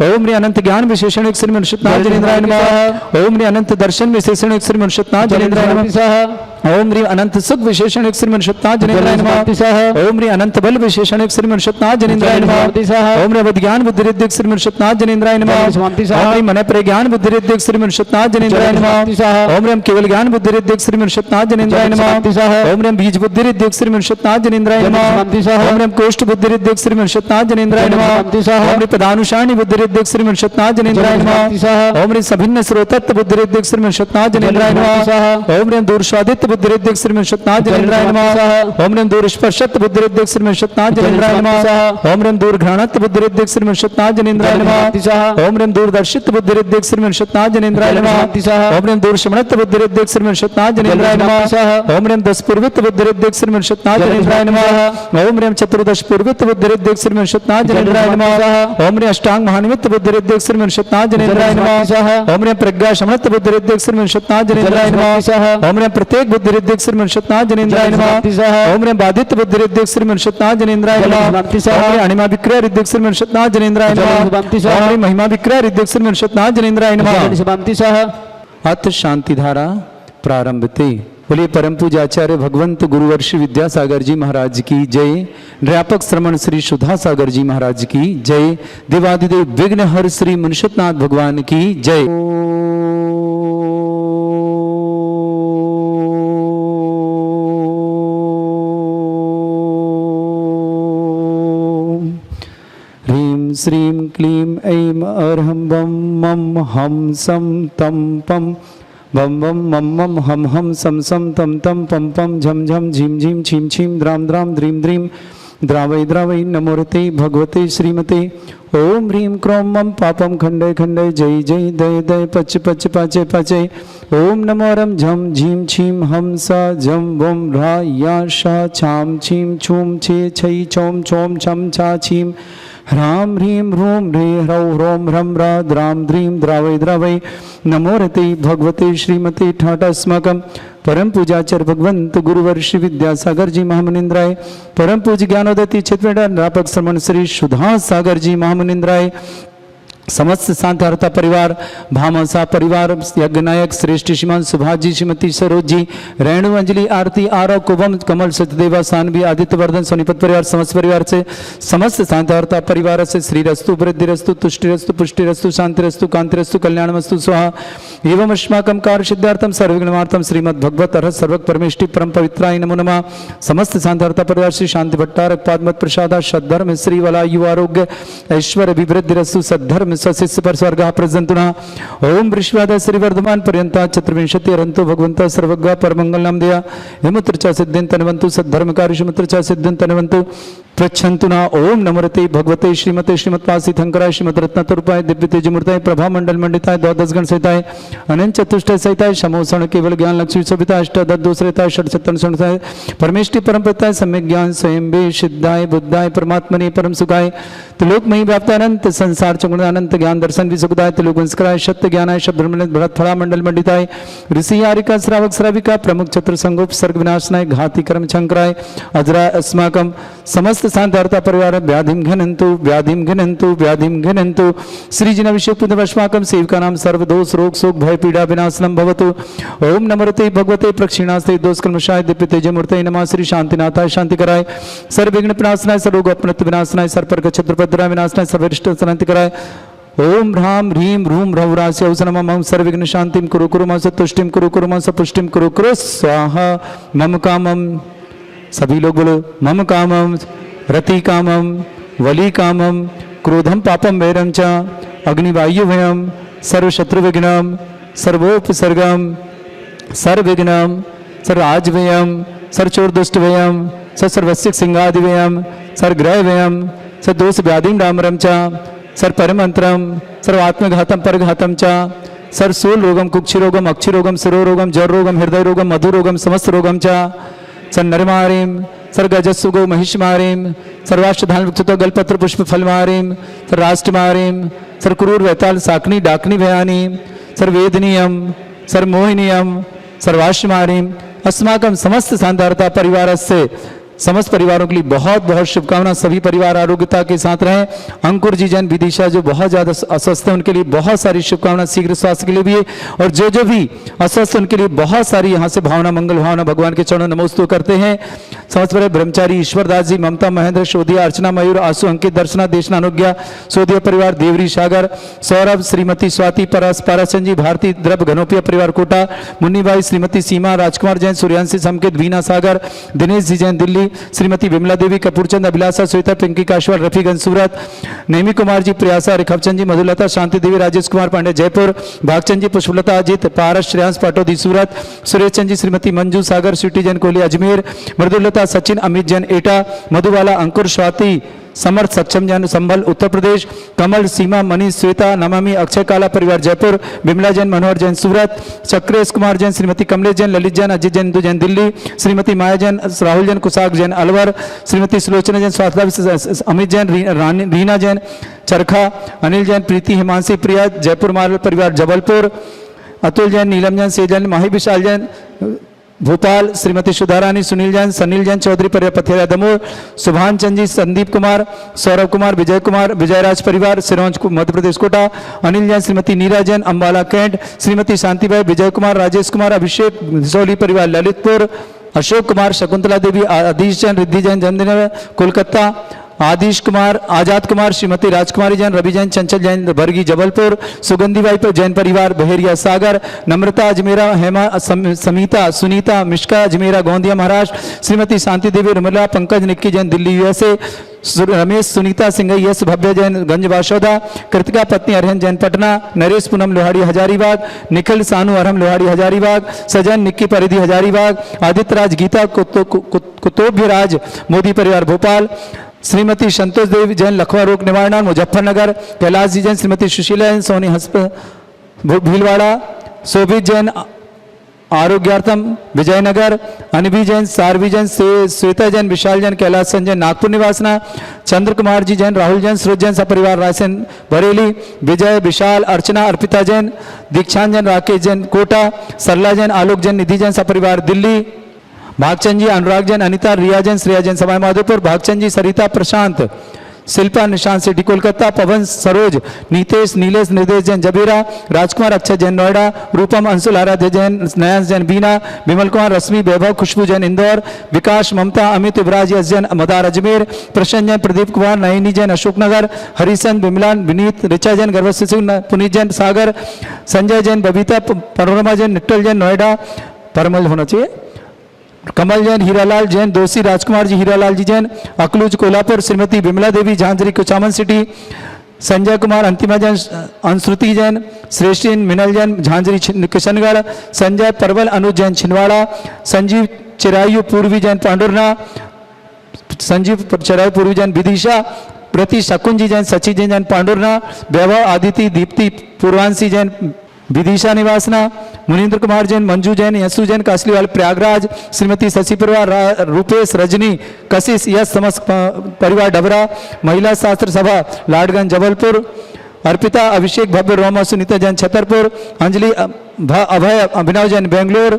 ओम ह्रीम अनंत ज्ञान विशेषण श्री मनुष्यनाथ जनेन्द्राय नमः। ओम ह्रीम अनंत दर्शन विशेषण श्री मनुष्यनाथ जनेन्द्राय नमः। ओम ह्रीम अनंत सुख विशेषण श्री मनुष्यनाथ जनेन्द्राय नमः। ओम ह्रीम अनंत बल विशेषण श्री मनुष्यनाथ जनेन्द्राय नमः। ओम ह्रीम विज्ञान बुद्धि रिद्धि श्री मनुष्यनाथ जनेन्द्राय नमः। ओम ह्रीम मन प्रज्ञान बुद्धि रिद्धि श्री मनुष्यनाथ जनेन्द्राय नमः। ओम ह्रीम केवल ज्ञान बुद्धि रिद्धि श्री मनुष्यनाथ जनेन्द्राय नमः। ओम ह्रीम बीज बुद्धि रिद्धि श्री मनुष्यनाथ जनेन्द्राय नमः। ओम ह्रीम कोष्ठ बुद्धि रिद्धि श्री मनुष्यनाथ जनेन्द्राय नमः। ओम ह्रीम पदानुसारणी बुद्धि रिद्धि श्री मनुष्यनाथ जनेन्द्राय नमः। ओम ह्रीम सभिन्न स्रोतत्व बुद्धि रिद्धि श्री मनुष्यनाथ जनेन्द्राय नमः। ओम ह्रीम दूर स्वादित्व बुद्धि रिद्धि श्री मनुष्यनाथ जनेन्द्राय नमः। ओम ह्रीम दूर स्पर्शत्व बुद्धि रिद्धि श्री मनुष्यनाथ जनेन्द्राय नमः। ओम ह्रीम दूर घ्राणत्व बुद्धि रिद्धि श्री मनुष्यनाथ जनेन्द्राय नमः। ओम ह्रीम दूर दर्शित्व बुद्धि रिद्धि श्री मनुष्यनाथ जनेन्द्राय नमः। ओम ह्रीम दूर श्रवणत्व बुद्धि रिद्धि श्री मनुष्यनाथ जनेन्द्राय नमः। ओम ह्रीम दश पूर्वित्व बुद्धि रिद्धि श्री मनुष्यनाथ जनेन्द्राय नमः। ओम ह्रीम चतुर्दश पूर्वित्व बुद्धि रिद्धि श्री मनुष्यनाथ जनेन्द्राय नमः। ओम ह्रीम अष्टांग महानिमित्त बुद्धि रिद्धि श्री मनुष्यनाथ जनेन्द्राय नमः। ओम ह्रीम प्रज्ञा समृत बुद्धि रिद्धि श्री मनुष्यनाथ जनेन्द्राय नमः। ओम ह्रीम प्रत्येक बुद्धि रिद्धि श्री मनुष्यनाथ जनेन्द्राय नमः। ओम ह्रीम बाधित बुद्धि रिद्धि श्री मनुष्यनाथ जनेन्द्राय नमः। ओम ह्रीम अणिमा विक्रय रिद्धि श्री मनुष्यनाथ जनेन्द्राय नमः। ओम ह्रीम महिमा विक्रय रिद्धि श्री मनुष्यनाथ जनेन्द्राय नमः। अथ शांति धारा प्रारंभते। बोलिए परम पूज्याचार्य भगवंत गुरुवर्षि विद्यासागर जी महाराज की जय। व्यापक श्रमण श्री सुधा सागर जी महाराज की जय। देवादिदेव विघ्नहर श्री मनुष्यनाथ भगवान की जय। ह्रीं श्रीं क्लीं ऐं अर्हं बम मम हम सम तम पम बम बम मम मम हम हम सम सम तम तम पम पम झम झम झीम झीम छीम छीम द्राम द्राम द्रीम द्रीम द्रावै द्रावै नमोरते भगवते श्रीमते। ओम ह्रीं क्रों मम पापम खंडय खंडय जय जय दय दय पच पच पाचे पाचे। ओम नमो रम झम झीम छीम हम सा झम वम रा या शा छाम छीम छूम छे छई छोम छोम छम छा छीम ह्राम ह्रीं ह्रूं ह्रे ह्रौ ह्रौं ह्रम रा द्राम द्रीं द्रावै द्रावै नमोरते भगवते श्रीमते ठाटास्माकं परम पूजाचार्य भगवंत गुरुवर्षि विद्यासागर जी महामुनिंद्राय। परम पूज्य ज्ञानोदय क्षेत्र व्यापक श्रमण श्री सुधा सागर जी महामुनिंद्राय। समस्त शांति हरता परिवार, भामासा परिवार, यज्ञनायक श्रेष्ठ श्रीमान सुभाष जी, श्रीमती सरोज जी, रेणु अंजलि, आरती, आरव, कुवम, कमल, सत्यदेवा, सानवी, आदित्य वर्धन, सोनीपत परिवार, समस्त परिवार से, समस्त शांति हरता परिवार से श्री रस्तु, वृद्धि रस्तु, तुष्टि रस्तु, पुष्टि रस्तु, शांति रस्तु, कांति रस्तु, कल्याण वस्तु स्वाहा एवं अस्माकं कार्य सिद्धार्थम सर्वविघ्नमार्थम श्रीमद् भगवत अर्हत सर्वक परमेष्टि परम पवित्राय नमो नमः। समस्त शांति हरता परिवार श्री शांति भट्टारक पादमत प्रसादा सद्धर्म श्री वलायु आरोग्य ऐश्वर्य अभिवृद्धि रस्तु सद्धर्म स्वशिष्य पर स्वर्ग प्रजंतुना ओम वृषभाद श्री वर्धमान पर्यंता चतुर्विंशति अरंतो भगवंत सर्वज्ञ परमंगल नाम दिया हिमुत्र च सिद्धिं तनवंतु सद्धर्म कार्य च सिद्धिं तनवंतु प्रच्छन्तुना ओम नमोरते भगवते श्रीमते श्रीमत्पासी थंकराय श्रीमद रत्नतरूपाय दिव्य तेजमूर्ताय प्रभा मंडल मंडिताय द्वादश गण सहिताय अनंत चतुष्टय सहिताय समोषण केवल ज्ञान लक्ष्मी सविता अष्टादश दोषरेताय षट्चतन सहिताय परमेष्टि परम पिताय सम्यक ज्ञान स्वयं बे सिद्धाय बुद्धाय परमात्मने परम सुखाय त्रिलोकमयी व्याप्त अनंत संसार चंगुण अनंत ज्ञान दर्शन विसुखदाय त्रिलोक वंशकराय सत्य ज्ञानाय शब्द भरत फला मंडल मंडिताय ऋषि आरिका श्रावक श्राविका प्रमुख छत्र संगोप सर्ग विनाशनाय घाति कर्म शंकराय अजराय अस्माकम समस्त शांति हरता परिवार व्याधिम घनंतु व्याधिम घनंतु व्याधिम घनंतु श्रीजिन अभिषेक पुण्यवश्माकम सेविका नाम सर्वदोष रोग शोक भय पीड़ा विनाशनम भवतु ओम नमोते भगवते प्रक्षिणास्ते दोष कल्मषाय दिव्य तेजमूर्तये नमः श्री शांतिनाथाय शांतिकराय सर्वविघ्न विनाशनाय सर्वरोग अपनत्व विनाशनाय सर्पर्क छत्रपद्राय विनाशनाय सर्वरिष्ट शांतिकराय ओम ह्राम ह्रीम रूम ह्रौरास्य औसनमं मम सर्वविघ्न शांतिम कुरु कुरु मम तुष्टिम कुरु कुरु मम पुष्टिम कुरु कुरु स्वाहा मम कामम सभी लोग बोलो मम कामम रति कामम वली कामम क्रोधम पापम वैरम च अग्निवायु भयम सर्वशत्रु विघ्नम सर्वोपसर्गम सर्वविघ्नम सर्वराज व्ययम सर्वचोर दुष्ट व्ययम सर्वस्यक सिंहादि व्ययम सर्वग्रह व्ययम सर्वदोष व्याधिम डामरम च सर्वपरमंत्रम सर्वात्मघातम परघातम च सर्वसूल रोगम कुक्षि रोगम अक्षि रोगम शिरो रोगम जर रोगम हृदय रोगम मधु रोगम समस्त रोगम च सन्नरमारीम सर्गजस्सुगो महिषमारीम सर्वाष्टधान गलपत्र पुष्प फलमारीम सर्राष्ट्रमारीम सर्क्रूर वैताल साकनी डाकनी भयानी सर्वेदनीयम सर्वमोहिनीयम सर्वाष्टमारीम अस्माकम समस्त शानदारता परिवार से समस्त परिवारों के लिए बहुत बहुत शुभकामना। सभी परिवार आरोग्यता के साथ रहें। अंकुर जी जैन विदिशा जो बहुत ज़्यादा अस्वस्थ है उनके लिए बहुत सारी शुभकामना शीघ्र स्वास्थ्य के लिए भी है, और जो भी अस्वस्थ उनके लिए बहुत सारी यहाँ से भावना मंगल भावना भगवान के चरणों नमोस्तु करते हैं। समस्त परिवार ब्रह्मचारी ईश्वरदास जी, ममता महेंद्र, शोधिया, अर्चना मयूर, आशु, अंकित, दर्शना, देशना, अनुज्ञा, शोधिया परिवार, देवरी सागर, सौरभ, श्रीमती स्वाति, परस, पाराचंद जी, भारती, द्रव, घनोपिया परिवार कोटा, मुन्नी भाई, श्रीमती सीमा, राजकुमार जैन, सूर्यांशी, संकेत, वीना सागर, दिनेश जी जैन दिल्ली, श्रीमती विमला देवी, कपूरचंद, अभिलाषा, श्वेता, पिंकी काशवाल, रफीगंज सूरत, नेमी कुमार जी, प्रयासा, रिखवचंद जी, मधुलता, शांति देवी, राजेश कुमार पांडे जयपुर, भागचंद जी, पुष्पलता, अजित, पारस, श्रेयांश पाटोदी सूरत, सुरेश चंद जी, श्रीमती मंजू सागर, स्वीटी जैन कोहली अजमेर, मृदुलता, सचिन, अमित जैन एटा, मधुबाला, अंकुर, स्वाति, समर्थ, सक्षम जैन संभल उत्तर प्रदेश, कमल, सीमा, मनीष, श्वेता, नमामि, अक्षय काला परिवार जयपुर, बिमला जैन, मनोहर जैन सूरत, चक्रेश कुमार जैन, श्रीमती कमलेश जैन, ललित जैन, अजित जैन, इंदु जैन दिल्ली, श्रीमती माया जैन, राहुल जैन, कुशाग जैन अलवर, श्रीमती सुलोचना जैन, स्वास्थ्य, अमित जैन, रीना जैन चरखा, अनिल जैन, प्रीति, हिमांशी, प्रिया, जयपुर मार्बल परिवार जबलपुर, अतुल जैन, नीलम जैन, सेजन, माही विशाल जैन भोपाल, श्रीमती सुधारानी, सुनील जैन, सनील जैन चौधरी परिवार पथेरा दमोह, सुभान चंद जी, संदीप कुमार, सौरभ कुमार, विजयराज परिवार सिरोंज मध्य प्रदेश कोटा, अनिल जैन, श्रीमती नीरा जैन, अम्बाला कैंट, श्रीमती शांतिबाई, विजय कुमार, राजेश कुमार, अभिषेक सोली परिवार ललितपुर, अशोक कुमार, शकुंतला देवी, आदिश जैन, रिद्धि जैन जन्मदिन कोलकाता, आदिश कुमार, आजाद कुमार, श्रीमती राजकुमारी जैन, रवि जैन, चंचल जैन बरगी जबलपुर, सुगंधी बाई पर जैन परिवार बहेरिया सागर, नम्रता अजमेरा, हेमा समीता, सुनीता मिश्का अजमेरा गोंदिया महाराष्ट्र, श्रीमती शांति देवी रुमला, पंकज निक्की जैन दिल्ली यूएसए, रमेश सुनीता सिंह यश भव्य जैन गंज बाशौदा, कृतिका पत्नी अरहन जैन पटना, नरेश पूनम लोहाड़ी हजारीबाग, निखिल सानू अरहम लोहाड़ी हजारीबाग, सजन निक्की परिधि हजारीबाग, आदित्य राज गीता कुतुभ्यराज मोदी परिवार भोपाल, श्रीमती संतोष देवी जैन लखवा रोग निवारण मुजफ्फरनगर, कैलाश जी जैन, श्रीमती सुशीला जैन सोनी हस्प भीलवाड़ा, शोभित जैन आरोग्यार्थम विजयनगर, अनभी जैन, सारवी जैन, श्वेता जैन, विशाल जैन, कैलाश संजय नागपुर निवासना, चंद्र कुमार जी जैन, राहुल जैन, सूरज जैन सपरिवार रायसेन बरेली, विजय, विशाल, अर्चना, अर्पिता जैन, दीक्षांत जैन, राकेश जैन कोटा, सरला जैन, आलोक जैन, निधि जैन सपरिवार दिल्ली, भागचंद जी, अनुराग जैन, अनिता, रिया जैन, श्रेया जैन सवाई माधोपुर, भागचंद जी, सरिता, प्रशांत, शिल्पा निशांत सिटी कोलकाता, पवन सरोज नीतेश नीलेश निर्देश जैन जबीरा, राजकुमार अक्षय जैन नोएडा, रूपम अंशुल आराध्य जैन, नयन जैन बीना, विमल कुमार रश्मि वैभव खुशबू जैन इंदौर, विकास ममता अमित युवराज यश जैन मदार अजमेर, प्रसन्न जैन प्रदीप कुमार नयनी जैन अशोकनगर, हरिशन विमलान विनीत रिचा जैन गर्भस्थ शिशु पुनीत जैन सागर, संजय जैन बबीता पनोरमा जैन निट्टल जैन नोएडा, परमल होना चाहिए, कमल जैन हीरालाल जैन दोषी, राजकुमार जी हीरालाल जी जैन अकलूज कोल्हापुर, श्रीमती विमला देवी झांझरी कुचामन सिटी, संजय कुमार अंतिमा जैन अंश्रुति जैन, श्रेष्ठी मिनल जैन झांझरी किशनगढ़, संजय परवल अनुज जैन छिंदवाड़ा, संजीव चिरायु पूर्वी जैन पांडुरना, संजीव चिरायु पूर्वी जैन विदिशा, प्रति शकुंजी जैन सची जैन पांडुरना, वैभव आदिति दीप्ति पूर्वांशी जैन विदिशा निवासना, मुनीन्द्र कुमार जैन मंजू जैन यसु जैन कासलीवाल प्रयागराज, श्रीमती शशि परिवार रूपेश रजनी कशिश यश समस्त परिवार डबरा, महिला शास्त्र सभा लाडगंज जबलपुर, अर्पिता अभिषेक भव्य रोमा सुनीता जैन छतरपुर, अंजलि अभय अभिनव जैन बेंगलोर,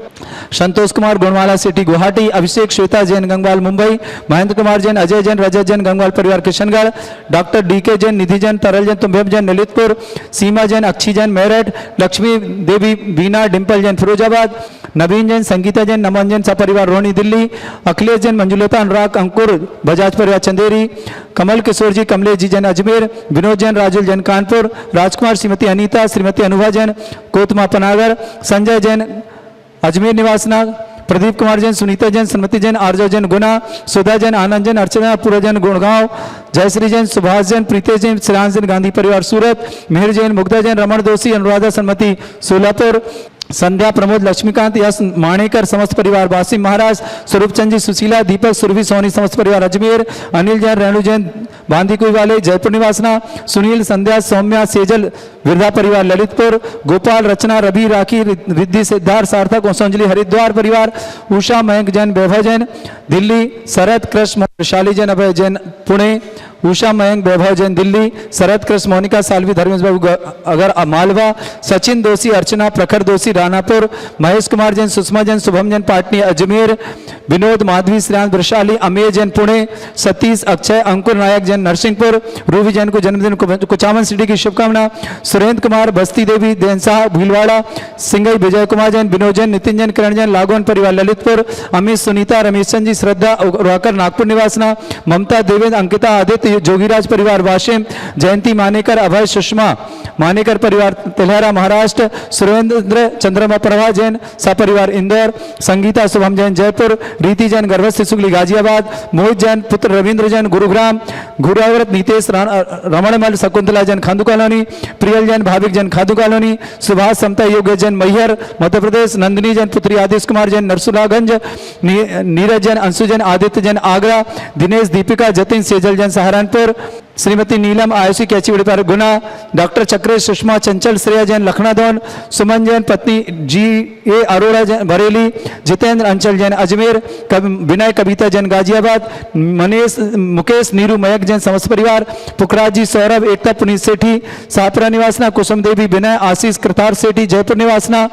संतोष कुमार गुणवाला सिटी गुवाहाटी, अभिषेक श्वेता जैन गंगवाल मुंबई, महेंद्र कुमार जैन अजय जैन रजत जैन गंगवाल परिवार किशनगढ़, डॉक्टर डीके जैन निधि जैन तरल जैन तुम्बेब जैन ललितपुर, सीमा जैन अक्षी जैन मेरठ, लक्ष्मी देवी बीना डिम्पल जैन फिरोजाबाद, नवीन जैन संगीता जैन नमन जैन सपरिवार रोनी दिल्ली, अखिलेश जैन मंजुलता अनुराग अंकुर बजाज परिवार चंदेरी, कमल किशोर जी कमलेश जी जैन अजमेर, विनोद जैन राजुल जैन कानपुर, राजकुमार श्रीमती अनीता श्रीमती अनुभा जैन कोतमा पनागर, संजय जैन अजमेर निवासना, प्रदीप कुमार जैन सुनीता जैन सन्मति जैन आर्जव जैन गुना, सुधा जैन आनंद जैन अर्चना पूरा जैन गुड़गांव, जयश्री जैन सुभाष जैन प्रीतेश जैन श्रीराम जैन गांधी परिवार सूरत, मेहर जैन मुग्धा जैन रमण दोषी अनुराधा सन्मति सोलापुर, संध्या प्रमोद लक्ष्मीकांत यश माणेकर समस्त परिवार वासिम महाराज, स्वरूप चंद जी सुशीला दीपक सुरभि सोनी समस्त परिवार अजमेर, अनिल जैन रेणु जैन बांदीकुई वाले जयपुर निवासना, सुनील संध्या सौम्या सेजल वृद्धा परिवार ललितपुर, गोपाल रचना रवि राखी रिद्धि सिद्धार्थ सार्थक ओसंजलि हरिद्वार परिवार, उषा मयंक जैन वैभव जैन दिल्ली, शरद कृष्ण वैशाली जैन अभय जैन पुणे, उषा मयंक वैभव जैन दिल्ली, शरद कृष्ण मोनिका सालवी धर्मेश बाबू अगर मालवा, सचिन दोषी अर्चना प्रखर दोषी रानापुर, महेश कुमार जैन सुषमा जैन शुभम जैन पाटनी अजमेर, विनोद माधवी श्रेयांश वृषाली अमेय जैन पुणे, सतीश अक्षय अंकुर नायक जैन नरसिंहपुर, रूबी जैन को जन्मदिन कुचामन सिटी की शुभकामना, सुरेंद्र कुमार बस्ती देवी देनसा भीलवाड़ा, सिंगई विजय कुमार जैन विनोद जैन नितिन जैन किरण जैन लागोन परिवार ललितपुर, अमित सुनीता रमेश चंद जी श्रद्धा उराकर नागपुर निवासना, ममता देवेंद्र अंकिता आदित्य जोगीराज परिवार वाशिम, जयंती मानेकर अभय सुषमा मानेकर परिवार तिलहरा महाराष्ट्र, सुरेंद्र चंद्रमा प्रभा जैन सपरिवार इंदौर, संगीता शुभम जैन जयपुर, रीति जैन गर्भस्थ शिशुगली गाजियाबाद, मोहित जैन पुत्र रविंद्र जैन गुरुग्राम, गुरुव्रत नीतेश रमणमल शकुंतला जैन खांदू कॉलोनी, प्रियल जैन भाविक जैन खांदू कॉलोनी, सुभाष समता योग्य जैन मैहर मध्य प्रदेश, नंदिनी जैन पुत्री आदेश कुमार जैन नरसुलागंज, नीरज जैन अंशु जैन आदित्य जैन आगरा, दिनेश दीपिका जतिन सेजल जैन सहारनपुर, श्रीमती नीलम आयुषी कैचीवड़ी पर गुना, डॉक्टर चक्रेश सुषमा चंचल श्रेया जैन लखनादौन, सुमन जैन पत्नी जी ए अरोड़ा जैन बरेली, जितेंद्र अंचल जैन अजमेर, विनय कविता जैन गाजियाबाद, मनीष मुकेश नीरू मयक जैन समस्त परिवार, पुखराज जी सौरभ एकता पुनीत सेठी सापरा निवासना, कुसुम देवी विनय आशीष कृतार सेठी जयपुर निवासना,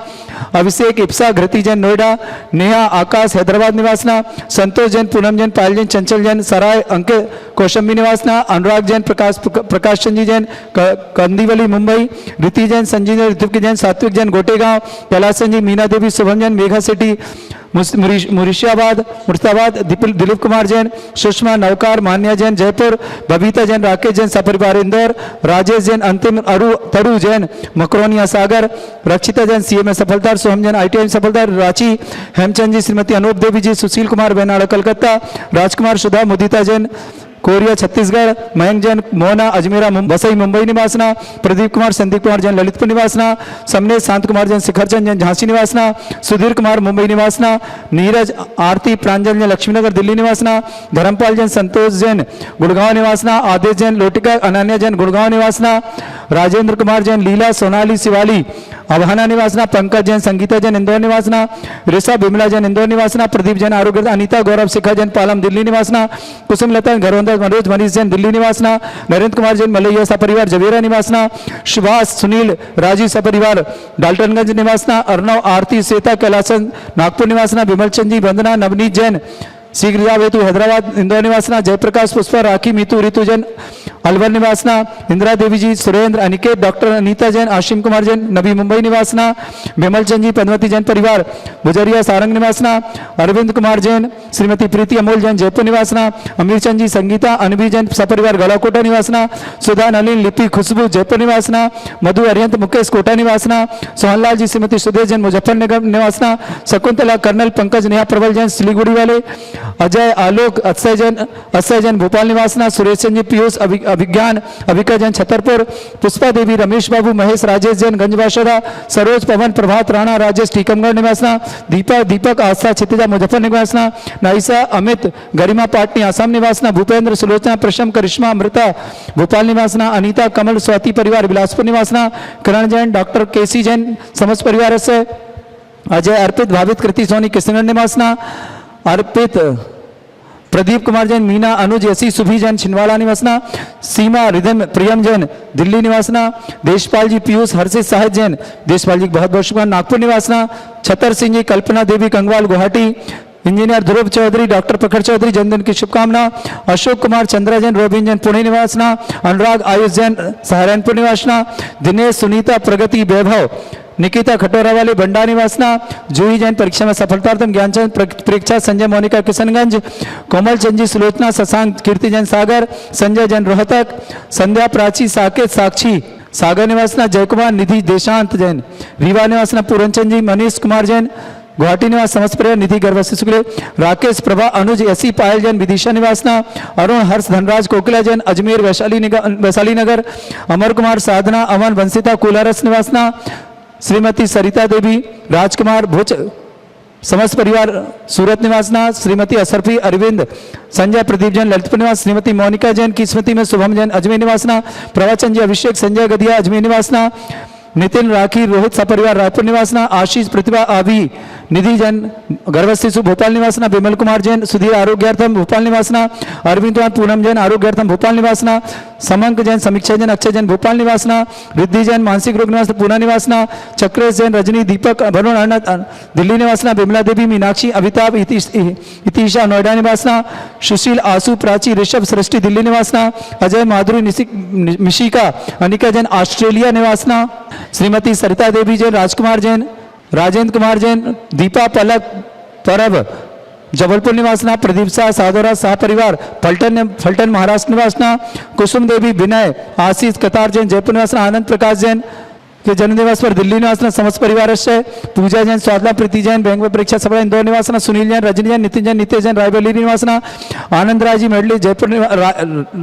अभिषेक इप्सा घृति जैन नोएडा, नेहा आकाश हैदराबाद निवासना, संतोष जैन पूनम जैन पायल जैन चंचल जैन सराय अंकित कौशंबी निवासना, अनुराग जैन प्रकाश चंद जी जैन कंदीवली मुंबई, रीति जैन संजीव ऋतुकी जैन सात्विक जैन गोटेगांव, कैलाश जी मीना देवी शुभम जैन मेघा सिटी मुर्शिदाबाद, दिलीप कुमार जैन, सुषमा नवकार मान्या जैन जयपुर, बबीता जैन राकेश जैन सपरिवार इंदौर, राजेश जैन अंतिम तरु जैन मकरोनिया सागर, रक्षिता जैन सीएमए सफलता, सोहम जैन ITI सफलता रांची, हेमचंद जी श्रीमती अनूप देवी जी सुशील कुमार बेनाड़ा कलकत्ता, राजकुमार सुधा मुदिता जैन कोरिया छत्तीसगढ़, मयंक जैन मोहना अजमेरा बसई मुंबई निवासना, प्रदीप कुमार संदीप कुमार जैन ललितपुर निवासना, समनेश शांत कुमार जैन शिखरचंद जैन झांसी निवासना, सुधीर कुमार मुंबई निवासना, नीरज आरती प्रांजल जैन लक्ष्मीनगर दिल्ली निवासना, धर्मपाल जैन संतोष जैन गुड़गांव निवासना, आदेश जैन लोटिका अनन्या जैन गुड़गांव निवासना, राजेंद्र कुमार जैन लीला सोनाली शिवाली अभाना निवासना, पंकज जैन संगीता जैन इंदौर निवासना, ऋषभ विमला जैन इंदौर निवासना, प्रदीप जैन आरोग्य, अनीता गौरव शिखा जैन पालम दिल्ली निवासना, कुसुम लता घरवंदा मनोज मनीष जैन दिल्ली निवासना, नरेंद्र कुमार जैन मलैया सपरिवार जवेरा निवासना, सुभाष सुनील राजीव सपरिवार डाल्टनगंज निवासना, अर्णव आरती श्वेता कैलासन नागपुर निवासना, विमल चंद जी वंदना नवनीत जैन शीघ्र हेतु हैदराबाद इंदौर निवासना, जयप्रकाश पुष्पा राखी मीतू ऋतु जैन अलवर निवासना इंदिरा देवी जी, सुरेंद्र, अनिकेत, डॉक्टर अनीता जैन, आशिम कुमार जैन, नबी मुंबई निवासना विमल चंद जी, पद्मवती जैन परिवार गुजरिया सारंग निवासना अरविंद कुमार जैन, श्रीमती प्रीति अमोल जैन जयपुर निवासना अमीर चंद जी, संगीता अनबी जैन सपरिवार गलाकोटा निवासना सुधा नलिन लिपि खुशबू जयपुर निवासना मधु अरिहंत मुकेश कोटा निवासना सोहनलाल जी, श्रीमती सुदेश जैन मुजफ्फरनगर निवासना शकुंतला कर्नल पंकज नेहा प्रबल जैन सिलीगुड़ी वाले अजय आलोक अक्षय जैन भोपाल निवासना सुरेश चंद जी, पीयूष अभिज्ञान अभिका जैन छतरपुर पुष्पा देवी, रमेश बाबू, महेश, राजेश जैन गंजबाशरा, सरोज पवन, प्रभात राणा, राजेश टीकमगढ़ निवासना दीपक आस्था छितेजा मुजफ्फर निवासना नाइसा अमित, गरिमा पाटनी आसाम निवासना भूपेंद्र, सुलोचना, प्रशम, करिश्मा, अमृता भोपाल निवासना अनीता, कमल, स्वाति परिवार बिलासपुर निवासना करण जैन, डॉक्टर केसी जैन समस्त परिवार से अजय, अर्पित, भावित, कृति सोनी किशनगढ़ निवासना अर्पित, प्रदीप कुमार जैन, मीना, अनुज, यसी, सुभी जैन छिंदवाड़ा निवासना सीमा, रिदम, प्रियम जैन दिल्ली निवासना देशपाल जी, पीयूष, हर्षित, साहिद जैन देशपाल जी बहुत बहुत शुभकामनाएं नागपुर निवासना छतर सिंह जी, कल्पना देवी कंगवाल गुवाहाटी इंजीनियर ध्रुव चौधरी, डॉक्टर प्रखर चौधरी जन्मदिन की शुभकामना अशोक कुमार, चंद्रा जैन, रोबिन जैन पुणे निवासना अनुराग, आयुष जैन सहारनपुर निवासना दिनेश, सुनीता, प्रगति, वैभव, निकिता खटोरा वाले बंडा निवासना जूही जैन परीक्षा में सफलतार्थम ज्ञानचंद परीक्षा संजय, मोनिका किशनगंज कोमल चंद जी, सुलोचना, शशांक, कीर्ति जैन सागर, संजय जैन रोहतक, संध्या, प्राची, साकेत, साक्षी सागर निवासना जयकुमार, निधि, देशांत जैन रीवा निवासना पूरनचंद जी, मनीष कुमार जैन गुवाहाटी निवास समस्त परिवार निधि गर्भवती शुक्ल, राकेश, प्रभा, अनुज, यसी, पायल जैन विदिशा निवासना अरुण, हर्ष, धनराज, कोकिला जैन अजमेर वैशाली नगर, अमर कुमार, साधना, अमन, वंशिता, कोलारस निवासना श्रीमती सरिता देवी, राजकुमार, भुज समस्त परिवार सूरत निवासना श्रीमती असरफी, अरविंद, संजय, प्रदीप जैन ललितपुर निवास, श्रीमती मोनिका जैन की स्मृति में शुभम जैन अजमेर निवासना प्रवचन जी, अभिषेक, संजय गदिया अजमेर निवासना नितिन, राखी, रोहित सपरिवार रायपुर निवासना आशीष, प्रतिभा, आभि, निधि जैन गर्भवती शिशु भोपाल निवासना विमल कुमार जैन सुधीर आरोग्यार्थम भोपाल निवासना अरविंद कुमार, पूनम जैन आरोग्यार्थम भोपाल निवासना समंक जैन, समीक्षा जैन, अक्षय जैन भोपाल निवासना रिद्धि जैन मानसिक रोग निवास पूना निवासना चक्रेश जैन, रजनी, दीपक, वरुण, अर्णत दिल्ली निवासना विमला देवी, मीनाक्षी, अमिताभ, इतिशा नोएडा निवासना सुशील, आसू, प्राची, ऋषभ, सृष्टि दिल्ली निवासना अजय, माधुरी, मिशिका, अनिका जैन ऑस्ट्रेलिया निवासना श्रीमती सरिता देवी जैन, राजकुमार जैन, राजेंद्र कुमार जैन, दीपा, पलक, परब जबलपुर निवासना प्रदीप शाह, साधोरा शाह परिवार फलटन महाराष्ट्र निवासना कुसुम देवी, विनय, आशीष, कतार जैन जयपुर निवासना आनंद प्रकाश जैन के जन्मदिवस पर दिल्ली निवासना समस्त परिवार से पूजा जैन, स्वादला, प्रीति जैन बैंक में परीक्षा सफल इंदौर निवासना सुनील जैन, रजनी जैन, नितिन जैन, नितेश जैन रायबरेली निवासना आनंद राज जी मेडली जयपुर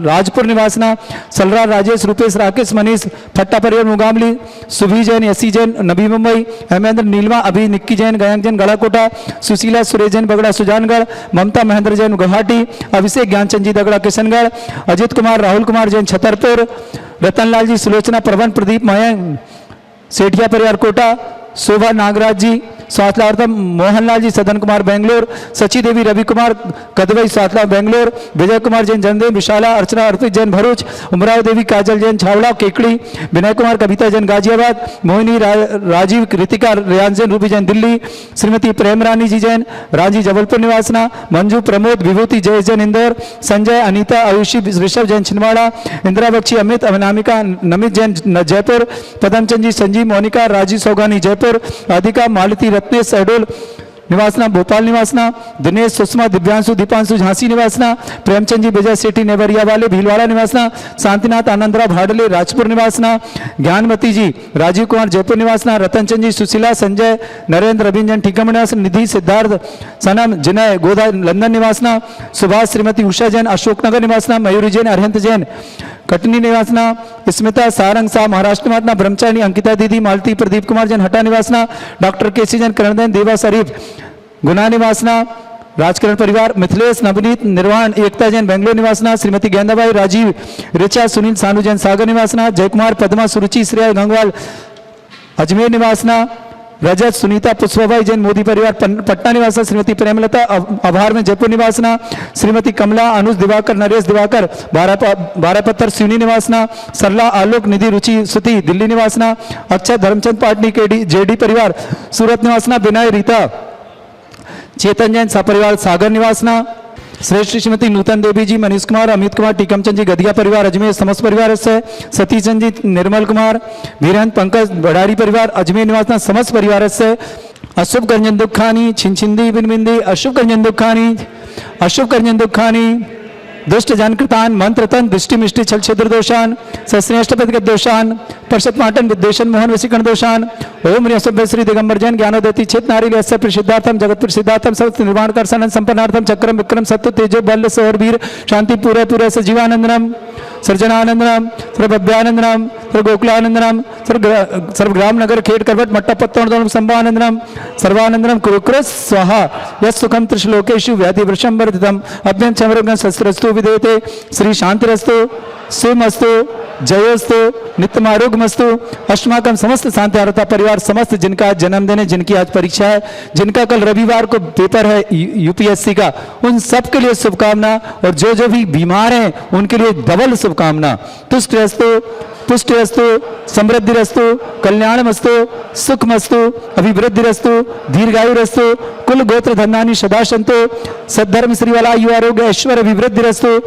राजपुर निवासना सलरा, राजेश, रूपेश, राकेश, मनीष फट्टा परिवार मुगामली सुभी जैन, यसी जैन नबी मुंबई हेमेंद्र, नीलमा, अभी, निक्की जैन गयांग जैन गलाकोटा सुशीला, सुरेश जैन बगड़ा सुजानगढ़ ममता, महेंद्र जैन गुवाहाटी अभिषेक, ज्ञानचंद जी दगड़ा किशनगढ़ अजित कुमार, राहुल कुमार जैन छतरपुर रतनलाल जी, सुलोचना, प्रबंध, प्रदीप, मयंक सेठिया परिवार कोटा शोभा, नागराज जी स्वास्थ्यार्थम मोहनलाल जी, सदन कुमार बेंगलोर सची देवी, रवि कुमार कदवई स्वास्थ्य बेंगलोर विजय कुमार जैन जन्मदिन विशाला, अर्चना, अर्पित जैन भरूच उमराव देवी, काजल जैन छावड़ा केकड़ी विनय कुमार, कविता जैन गाजियाबाद मोहिनी, राजीव, कृतिका, रेयान जैन रूबी जैन दिल्ली श्रीमती प्रेम रानी जी जैन रांची जबलपुर निवासना मंजू, प्रमोद, विभूति, जयेश जैन इंदौर संजय, अनीता, आयुषी, ऋषभ जैन छिंदवाड़ा इंदिरा बख्शी, अमित, अनामिका, नमित जैन जयपुर पदमचंद जी, संजीव, मोनिका, राजीव सौगानी जयपुर अधिका, मालती, रत्नेश शहडोल निवासना भोपाल निवासना दिनेश, सुषमा, दिव्यांशु, दीपांशु झांसी निवासना प्रेमचंद जी, विजय सेठी नेवरिया वाले भीलवाड़ा निवासना शांतिनाथ, आनंदराव भाडले राजपुर निवासना ज्ञानमती जी, राजीव कुमार जयपुर निवासना रतनचंद जी, सुशीला, संजय, नरेंद्र, रविंद्र जैन ठीकम निवासन निधि, सिद्धार्थ, सनम, जिनय, गोदा लंदन निवासना सुभाष, श्रीमती उषा जैन अशोकनगर निवासना मयूरी जैन, अरहंत जैन कटनी निवासना स्मिता, सारंग शाह महाराष्ट्र निवासना ब्रह्मचारी, अंकिता दीदी, मालती, प्रदीप कुमार जैन हटा निवासना डॉक्टर केसी जैन करणदैन, देवा शरीफ गुना निवासना राजकरण परिवार मिथिलेश, नवनीत, निर्वाण, एकता जैन बेंगलोर निवासना श्रीमती गेंदाबाई, राजीव, ऋचा, सुनील, सानू जैन सागर निवासना जयकुमार, पद्मा, सुरुचि, श्रेया गंगवाल अजमेर निवासना रजत, सुनीता, पुष्पाबाई जैन मोदी परिवार पटना निवासना श्रीमती प्रेमलता, आभार में जयपुर निवासना श्रीमती कमला, अनुज, दिवाकर, नरेश दिवाकर बारापत्थर सिवनी निवासना सरला, आलोक, निधि, रुचि, सुति दिल्ली निवासना अक्षय, धर्मचंद पाटनी के जेडी परिवार सूरत निवासना विनय, रीता, चेतन जैन सपरिवार सागर निवासना श्रेष्ठ श्रीमती नूतन देवी जी, मनीष कुमार, अमित कुमार, टीकमचंद जी, गदिया परिवार अजमेर समस्त परिवार से, सतीचंद जी, निर्मल कुमार, वीरेंद्र, पंकज, बड़ारी परिवार अजमेर निवास समस्त परिवार से, अशुभ करंजन दुखानी, छिंछिंदी बिनबिंदी, अशुभ करंजन दुखानी, अशुभ करंजन दुखानी, दुष्ट जनकृतान, मंत्रतन, दृष्टि मिष्टि छल क्षेत्र दोषान, सस्नेष्टपद दोषान, पर्षद पाटन विद्वेषण मोहन वशीकरण दोषान, ओम ह्रीं असुभ श्री दिगंबर जैन ज्ञानोदति चेत नारी यस्य प्रसिद्धार्थम जगत प्रसिद्धार्थम सब निर्माण कर सनन संपन्नार्थम चक्रम विक्रम सत्य तेजो बल सौर वीर शांति पूरे पूरे सजीवानंदनम सर्जनानंदनम सर्वभव्यानंदनम सर्वगोकुलानंदनम सर्वग्राम नगर खेड़ करवट मट्टा पत्तों संभानंदनम सर्वानंदनम कुरुक्र स्वाहा यस् सुखम त्रिश्लोकेषु व्याधि वृषम वर्धितम अभ्यं चमरग्न शस्त्रस्तु विदेते श्री शांतिरस्तु सुमस्तु जयोस्तु नित्यमारोग्यमस्तु अस्माकं समस्त शांति आरता परिवार समस्त जिनका आज जन्मदिन है, जिनकी आज परीक्षा है, जिनका कल रविवार को पेपर है यूपीएससी का, उन सब के लिए शुभकामना। और जो जो भी बीमार हैं उनके लिए डबल शुभकामना। तुष्टिरस्तु पुष्टिरस्तु समृद्धिरस्तु कल्याणमस्तु सुखमस्तु अभिवृद्धिरस्तु दीर्घायुरस्तु कुल गोत्र धन्यानि सदा सन्तु सद्धर्म श्रीवला युवारोग्य ऐश्वर्य अभिवृद्धिरस्तु।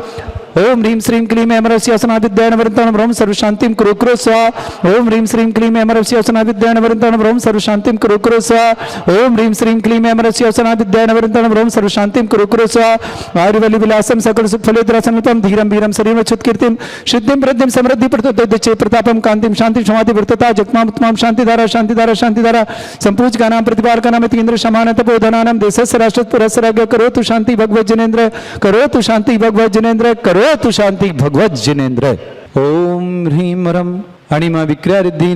ओम ह्रीं श्रीं क्लीं एमरस्यासनाविद्याय नवरन्तां ब्रह्म सर्वशान्तिं कुरु कुरु स्वाहा। ओम ह्रीं श्रीं क्लीं एमरस्यासनाविद्याय नवरन्तां ब्रह्म सर्वशान्तिं कुरु कुरु स्वाहा। ओम ह्रीं श्रीं क्लीं एमरस्यासनाविद्याय नवरन्तां ब्रह्म सर्वशान्तिं कुरु कुरु स्वाहा। आयुर्वलि विलासं सकल सुखफलेद्रसनल्पं धीरं वीरं शरीरं च्युतकीर्तिं सिद्धिं प्रद्धिं समृद्धि प्रतोदय प्रतापं कान्तिं शान्तिं समाधि वर्तता जगमाम उत्तमां शान्तिधारा शान्तिधारा शान्तिधारा संपूज्यकानां प्रतिपालकानां इन्द्र समान तपोधनानां देशस्य राष्ट्रस्य पुरस्य राज्ञ करोतु शान्ति भगवत जिनेन्द्र करोतु शान्ति भगवत जिनेन्द्र करोतु शान्ति भगवत जिनेन्द्र। ओम ह्रीं रम अणिमा विक्रिया रिद्धि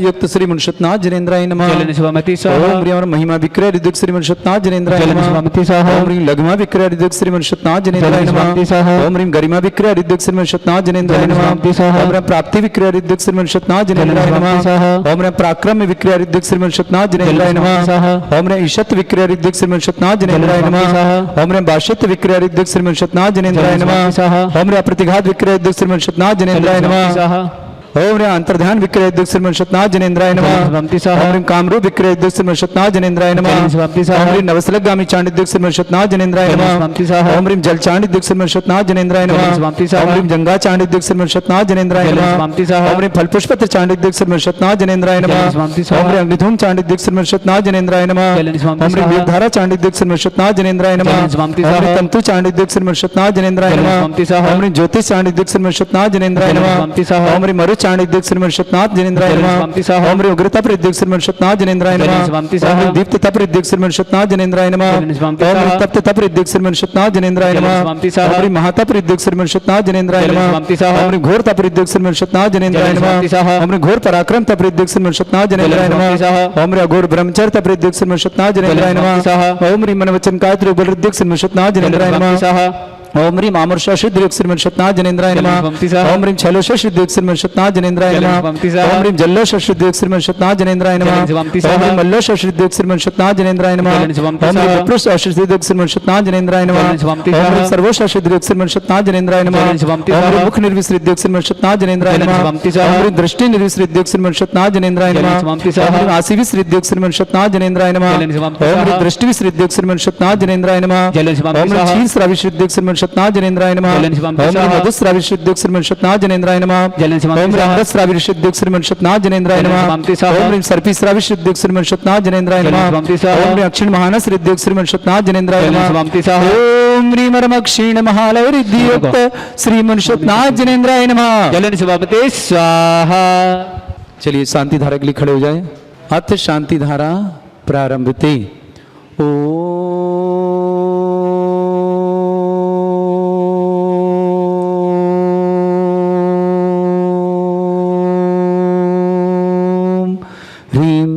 युक्त श्री मुनिषत्नाथ जिनेन्द्राय नमः। ओम ह्रीं महिमा विक्रिया रिद्धि श्री मुनिषत्नाथ जिनेन्द्राय नमः। ओम ह्रीं लघुमा विक्रिया रिद्धि श्री मुनिषत्नाथ जिनेन्द्राय नमः। ओम ह्रीं गरिमा विक्रिया रिद्धि श्री मुनिषत्नाथ जिनेन्द्राय नमः। ओम ह्रीं प्राप्ति विक्रिया रिद्धि श्री मुनिषत्नाथ जिनेन्द्राय नमः। ओम ह्रीं पराक्रम विक्रिया रिद्धि श्री मुनिषत्नाथ जिनेन्द्राय नमः। ओम ह्रीं ईशत विक्रिया रिद्धि श्री मुनिषत्नाथ जिनेन्द्राय नमः। ओम ह्रीं भाष्यत विक्रिया रिद्धि श्री मुनिषत्नाथ जिनेन्द्राय नमः। ओम ह्रीं प्रतिघात विक्रिया रिद्धि श्री मुनिषत्नाथ जिनेन्द्राय नमः। ओम ह्रीं अंतर्ध्यान विक्रय दिक् श्री मुनिषत्नाथ जिनेन्द्राय नमः। ओम ह्रीं कामरूप विक्रय दिक् श्री मुनिषत्नाथ जिनेन्द्राय नमः। ओम ह्रीं नवसलगामी चांडी दिक् श्री मुनिषत्नाथ जिनेन्द्राय नमः। ओम ह्रीं जल चांडी दिक् श्री मुनिषत्नाथ जिनेन्द्राय नमः। ओम ह्रीं गंगा चांडी दिक् श्री मुनिषत्नाथ जिनेन्द्राय नमः। ओम ह्रीं फलपुष्पत्र चांडी दिक् श्री मुनिषत्नाथ जिनेन्द्राय नमः। ओम ह्रीं अग्निधूम चांडी दिक् श्री मुनिषत्नाथ जिनेन्द्राय नमः। ओम ह्रीं वीरधारा चांडी दिक् श्री मुनिषत्नाथ जिनेन्द्राय नमः। ओम ह्रीं तंतु चांडी दिक् श्री मुनिषत्नाथ जिनेन्द्राय नमः। ओम ह्रीं ज्योतिष चांडी दिक् श्री मुनिषत्नाथ जिनेन्द्राय नमः। ओम ह्रीं मरु चांडी दिक् श्री मुनिषत्नाथ जिनेन्द्राय नमः। ओम ह्रीं उग्रता प्रदिक् श्री मुनिषत्नाथ जिनेन्द्राय नमः। ओम ह्रीं दीप्त तपरिदिक् श्री मुनिषत्नाथ जिनेन्द्राय नमः। ओम ह्रीं तप्त तपरिदिक् श्री मुनिषत्नाथ जिनेन्द्राय नमः। ओम ह्रीं महातपरिदिक् श्री मुनिषत्नाथ जिनेन्द्राय नमः। ओम ह्रीं घोर तपरिदिक् श्री मुनिषत्नाथ जिनेन्द्राय नमः। ओम ह्रीं घोर पराक्रम तपरिदिक् श्री मुनिषत्नाथ जिनेन्द्राय नमः। ओम ह्रीं अघोर ब्रह्मचर्य तपरिदिक् श्री मुनिषत्नाथ जिनेन्द्राय नमः। ओम ह्रीं मनवचन कायत्र बलरिदिक् श्री मुनिषत्नाथ जिनेन्द्राय नमः। ओम ह्रीं आमर्षा सिद्धिर्दिक् श्री मुनिषत्नाथ जिनेन्द्राय नमः। ओम ह्रीं छलोषा सिद्धिर्दिक् श्री मुनिषत्नाथ जिनेन्द्राय नमः। ओम ह्रीं जल्लोषा सिद्धिर्दिक् श्री मुनिषत्नाथ जिनेन्द्राय नमः। ओम ह्रीं मल्लोषा सिद्धिर्दिक् श्री मुनिषत्नाथ जिनेन्द्राय नमः। ओम ह्रीं विप्रुषा सिद्धिर्दिक् श्री मुनिषत्नाथ जिनेन्द्राय नमः। ओम ह्रीं सर्वोषा सिद्धिर्दिक् श्री मुनिषत्नाथ जिनेन्द्राय नमः। ओम ह्रीं मुख निर्विसृद्धिर्दिक् श्री मुनिषत्नाथ जिनेन्द्राय नमः। ओम ह्रीं दृष्टि निर्विसृद्धिर्दिक् श्री मुनिषत्नाथ जिनेन्द्राय नमः। ओम ह्रीं आसीविसृद्धिर्दिक् श्री मुनिषत्नाथ जिनेन्द्राय नमः। ओम ह्रीं दृष्टिविसृद्धिर्दिक् श्री मुनिषत्नाथ जिनेन्द्राय नमः। ओम ह्रीं क्षीरस्राविसृद्धिर्दिक् श्री मुनिषत्नाथ जिनेन्द्राय नमः। ओम ह्रीं मधुस्राविसृद्धिर्दिक् श्री मुनिषत्नाथ जिनेन्द्राय नमः। ओम ह्रीं अमृतस्राविसृद्धिर्दिक् श्री मुनिषत्नाथ जिनेन्द्राय नमः। ओम ह्रीं सर्पिस्राविसृद्धिर्दिक् श्री मुनिषत्नाथ जिनेन्द्राय नमः। ओम ह्रीं अक्षिण महानसृद्धिर्दिक् श्री मुनिषत्नाथ जिनेन्द्राय नमः। ओम ह्रीं अक्षिण महालयरिद्धियुक्त श्री मुनिषत्नाथ जिनेन्द्राय नमः। स्वाहा। चलिए शांति धारा के लिए खड़े हो जाए। अथ शांति धारा प्रारंभते।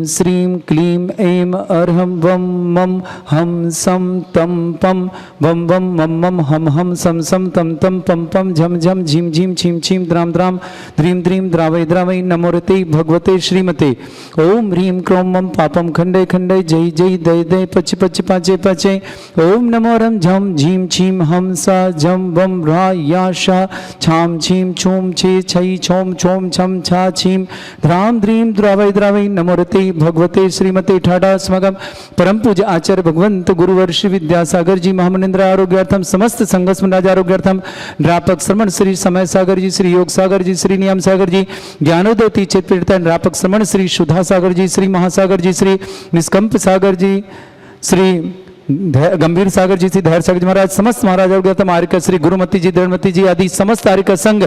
श्रीं क्लीं ऐं अर्हं वं मं हम सं तं पं वं वं मं मं हम हम सं सं तं तं पं पं झं झं झीं झीं छीं छीं द्रां द्रां द्रीं द्रीं द्रावै द्रावै नमोरते भगवते श्रीमते। ओम ह्रीं क्रों मं पापं खण्डे खण्डे जय जय दय दय पच पच पाचे पाचे। ओम नमो रं झं झीं छीं हम सा झं वं ह्रा या शा छां छीं छूं छे छै छौं छौं छं छा छीं द्रां द्रीं द्रावै द्रावै नमोरते भगवते श्रीमते ठाडा स्मगम परम पूज्य आचार्य भगवंत गुरुवर श्री विद्यासागर जी महामनिंद्र आरोग्यार्थम समस्त संघ समाज आरोग्यार्थम ड्रापक श्रमण श्री समय सागर जी, श्री योग सागर जी, श्री नियम सागर जी, ज्ञानोदय तीचित पीड़िता ड्रापक श्रमण श्री सुधा सागर जी, श्री महासागर जी, श्री निष्कंप सागर जी, श्री गंभीर सागर जी, श्री धैर्य सागर जी महाराज, समस्त महाराज आरोग्यार्थम आर्यका श्री गुरुमती जी, दृढ़मती जी आदि समस्त आर्यका संघ